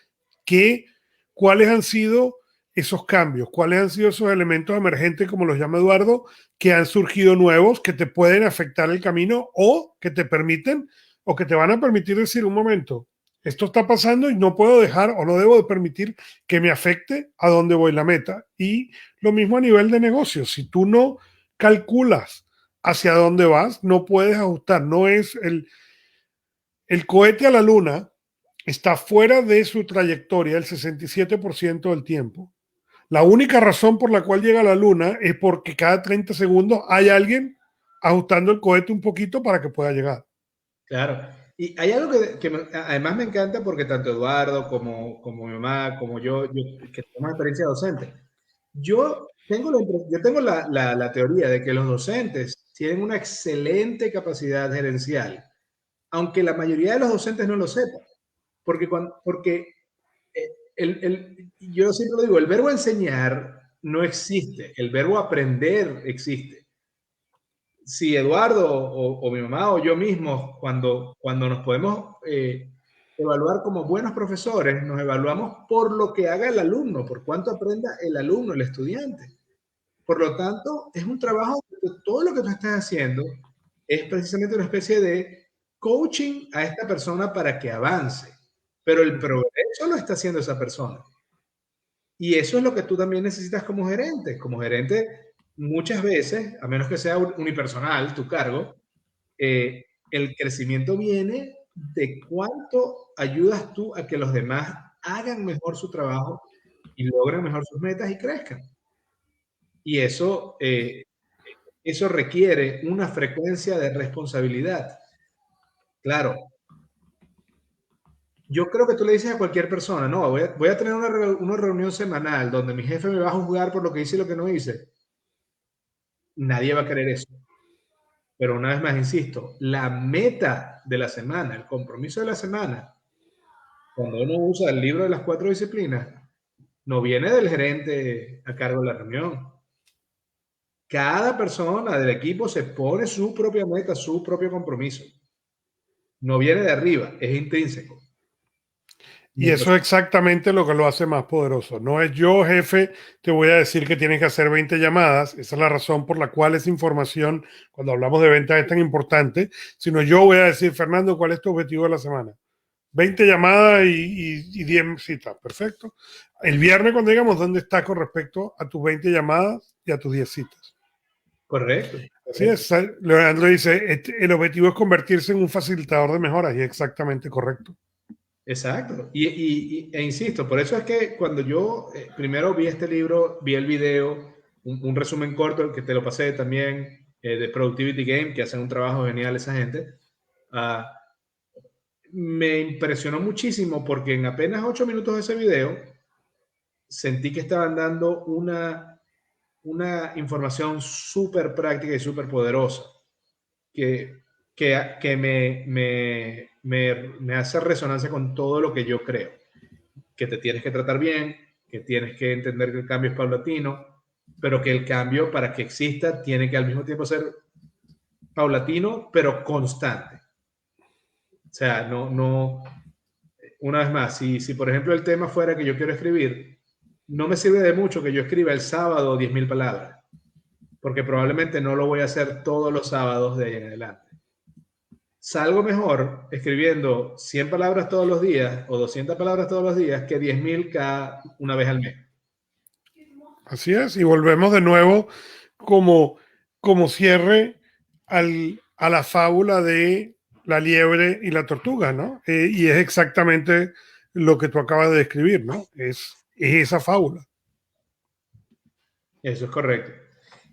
Speaker 2: qué, cuáles han sido esos cambios, cuáles han sido esos elementos emergentes, como los llama Eduardo, que han surgido nuevos, que te pueden afectar el camino o que te permiten o que te van a permitir decir un momento, esto está pasando y no puedo dejar o no debo de permitir que me afecte a dónde voy la meta. Y lo mismo a nivel de negocio, si tú no calculas hacia dónde vas, no puedes ajustar, no es el cohete a la luna, está fuera de su trayectoria el 67% del tiempo. La única razón por la cual llega a la luna es porque cada 30 segundos hay alguien ajustando el cohete un poquito para que pueda llegar.
Speaker 1: Claro. Y hay algo además me encanta porque tanto Eduardo como mi mamá, como yo que tenemos experiencia docente, yo tengo la teoría de que los docentes tienen una excelente capacidad gerencial, aunque la mayoría de los docentes no lo sepan. Porque yo siempre lo digo, el verbo enseñar no existe, el verbo aprender existe. Si Eduardo o mi mamá o yo mismo, cuando nos podemos evaluar como buenos profesores, nos evaluamos por lo que haga el alumno, por cuánto aprenda el alumno, el estudiante. Por lo tanto, es un trabajo, todo lo que tú estás haciendo es precisamente una especie de coaching a esta persona para que avance, pero el progreso lo está haciendo esa persona. Y eso es lo que tú también necesitas como gerente. Como gerente, muchas veces, a menos que sea unipersonal tu cargo, el crecimiento viene de cuánto ayudas tú a que los demás hagan mejor su trabajo y logren mejor sus metas y crezcan. Y eso requiere una frecuencia de responsabilidad. Claro, yo creo que tú le dices a cualquier persona, no, voy a tener una reunión semanal donde mi jefe me va a juzgar por lo que hice y lo que no hice. Nadie va a querer eso. Pero una vez más, insisto, la meta de la semana, el compromiso de la semana, cuando uno usa el libro de las 4 disciplinas, no viene del gerente a cargo de la reunión. Cada persona del equipo se pone su propia meta, su propio compromiso. No viene de arriba, es intrínseco.
Speaker 2: Y eso es exactamente lo que lo hace más poderoso. No es yo, jefe, te voy a decir que tienes que hacer 20 llamadas. Esa es la razón por la cual esa información, cuando hablamos de ventas, es tan importante. Sino yo voy a decir, Fernando, ¿cuál es tu objetivo de la semana? 20 llamadas y 10 citas. Perfecto. El viernes, cuando digamos, ¿dónde estás con respecto a tus 20 llamadas y a tus 10 citas?
Speaker 1: Correcto.
Speaker 2: Así es. Leandro dice, el objetivo es convertirse en un facilitador de mejoras. Y es exactamente correcto.
Speaker 1: Exacto. E insisto, por eso es que cuando yo primero vi este libro, vi el video, un resumen corto que te lo pasé también de Productivity Game, que hacen un trabajo genial esa gente, me impresionó muchísimo porque en apenas 8 minutos de ese video sentí que estaban dando una información súper práctica y súper poderosa que me hace resonancia con todo lo que yo creo. Que te tienes que tratar bien, que tienes que entender que el cambio es paulatino, pero que el cambio para que exista tiene que al mismo tiempo ser paulatino, pero constante. O sea, una vez más, si por ejemplo el tema fuera que yo quiero escribir, no me sirve de mucho que yo escriba el sábado 10.000 palabras, porque probablemente no lo voy a hacer todos los sábados de ahí en adelante. Salgo mejor escribiendo 100 palabras todos los días o 200 palabras todos los días que 10.000 cada una vez al mes.
Speaker 2: Así es, y volvemos de nuevo como cierre a la fábula de la liebre y la tortuga, ¿no? Y es exactamente lo que tú acabas de describir, ¿no? Es esa fábula.
Speaker 1: Eso es correcto.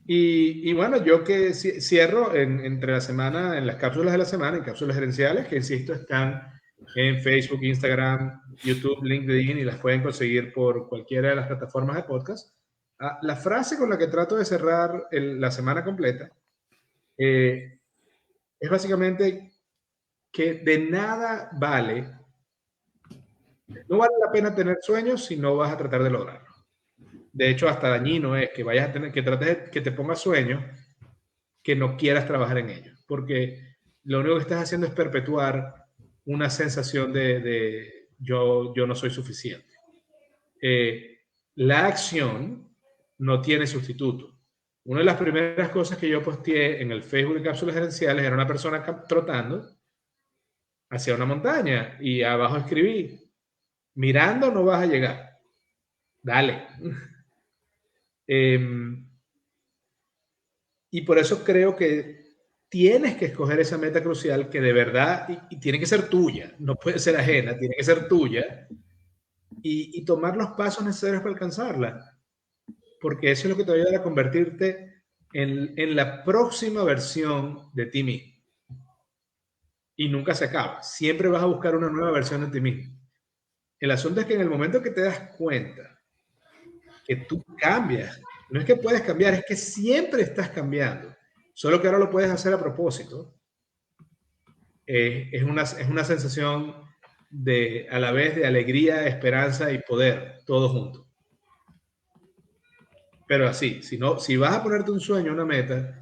Speaker 1: Y bueno, yo que cierro entre la semana, en las cápsulas de la semana, en cápsulas gerenciales, que insisto, están en Facebook, Instagram, YouTube, LinkedIn y las pueden conseguir por cualquiera de las plataformas de podcast. La frase con la que trato de cerrar la semana completa es es básicamente que de nada vale, no vale la pena tener sueños si no vas a tratar de lograrlo. De hecho, hasta dañino es que vayas a tener, que trates de, que te pongas sueños que no quieras trabajar en ellos, porque lo único que estás haciendo es perpetuar una sensación de yo no soy suficiente. La acción no tiene sustituto. Una de las primeras cosas que yo posteé en el Facebook de Cápsulas Gerenciales era una persona trotando hacia una montaña y abajo escribí, mirando no vas a llegar, dale. Y por eso creo que tienes que escoger esa meta crucial que de verdad, y tiene que ser tuya, no puede ser ajena, tiene que ser tuya, y tomar los pasos necesarios para alcanzarla, porque eso es lo que te va a ayudar a convertirte en la próxima versión de ti mismo. Y nunca se acaba, siempre vas a buscar una nueva versión de ti mismo. El asunto es que en el momento que te das cuenta que tú cambias, no es que puedes cambiar, es que siempre estás cambiando, solo que ahora lo puedes hacer a propósito. Es una sensación de, a la vez, de alegría, esperanza y poder, todo junto. Pero así, si vas a ponerte un sueño, una meta,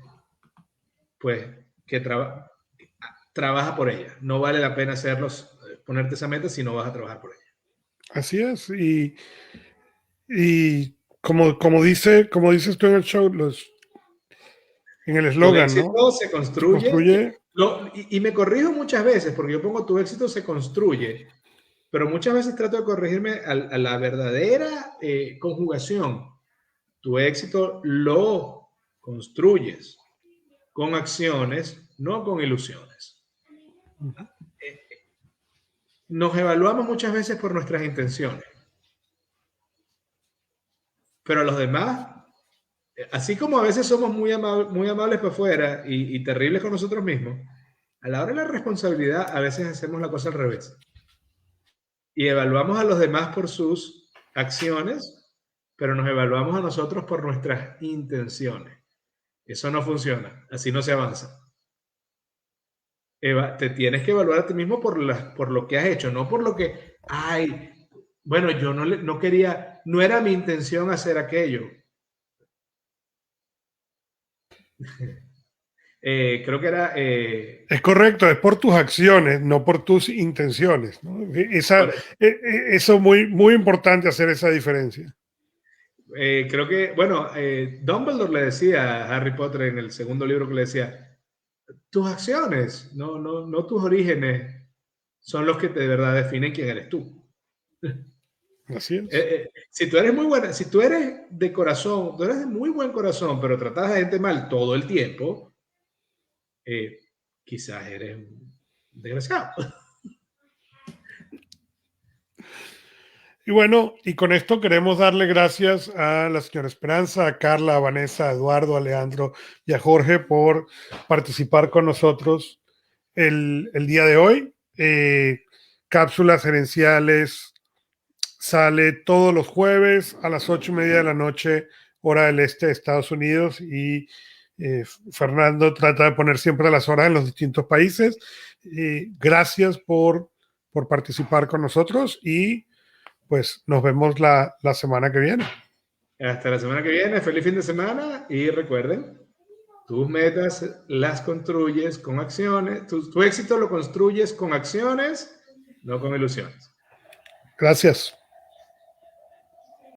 Speaker 1: pues que trabaja por ella. No vale la pena ponerte esa meta si no vas a trabajar por ella.
Speaker 2: Así es. Y como dices tú en el show, en el eslogan, ¿no?
Speaker 1: Tu éxito se construye. Y me corrijo muchas veces, porque yo pongo tu éxito se construye, pero muchas veces trato de corregirme a la verdadera conjugación. Tu éxito lo construyes con acciones, no con ilusiones. Nos evaluamos muchas veces por nuestras intenciones, pero a los demás, así como a veces somos muy amables para afuera y terribles con nosotros mismos, a la hora de la responsabilidad a veces hacemos la cosa al revés. Y evaluamos a los demás por sus acciones, pero nos evaluamos a nosotros por nuestras intenciones. Eso no funciona, así no se avanza. Te tienes que evaluar a ti mismo por lo que has hecho, no por lo que, bueno, yo no quería, no era mi intención hacer aquello. Creo que era...
Speaker 2: Es correcto, es por tus acciones, no por tus intenciones, ¿no? Eso es muy, muy importante, hacer esa diferencia.
Speaker 1: Creo que, bueno, Dumbledore le decía a Harry Potter en el segundo libro, que le decía, tus acciones, no tus orígenes, son los que de verdad definen quién eres tú.
Speaker 2: Así es.
Speaker 1: Si tú eres muy buena, si tú eres de corazón, tú eres de muy buen corazón, pero tratas a gente mal todo el tiempo, quizás eres un desgraciado.
Speaker 2: Y bueno, y con esto queremos darle gracias a la señora Esperanza, a Carla, a Vanessa, a Eduardo, a Leandro y a Jorge por participar con nosotros el día de hoy. Cápsulas Gerenciales sale todos los jueves a las 8:30 de la noche, hora del este de Estados Unidos, y Fernando trata de poner siempre las horas en los distintos países. Gracias por participar con nosotros y pues nos vemos la semana que viene.
Speaker 1: Hasta la semana que viene, feliz fin de semana y recuerden, tus metas las construyes con acciones, tu éxito lo construyes con acciones, no con ilusiones.
Speaker 2: Gracias.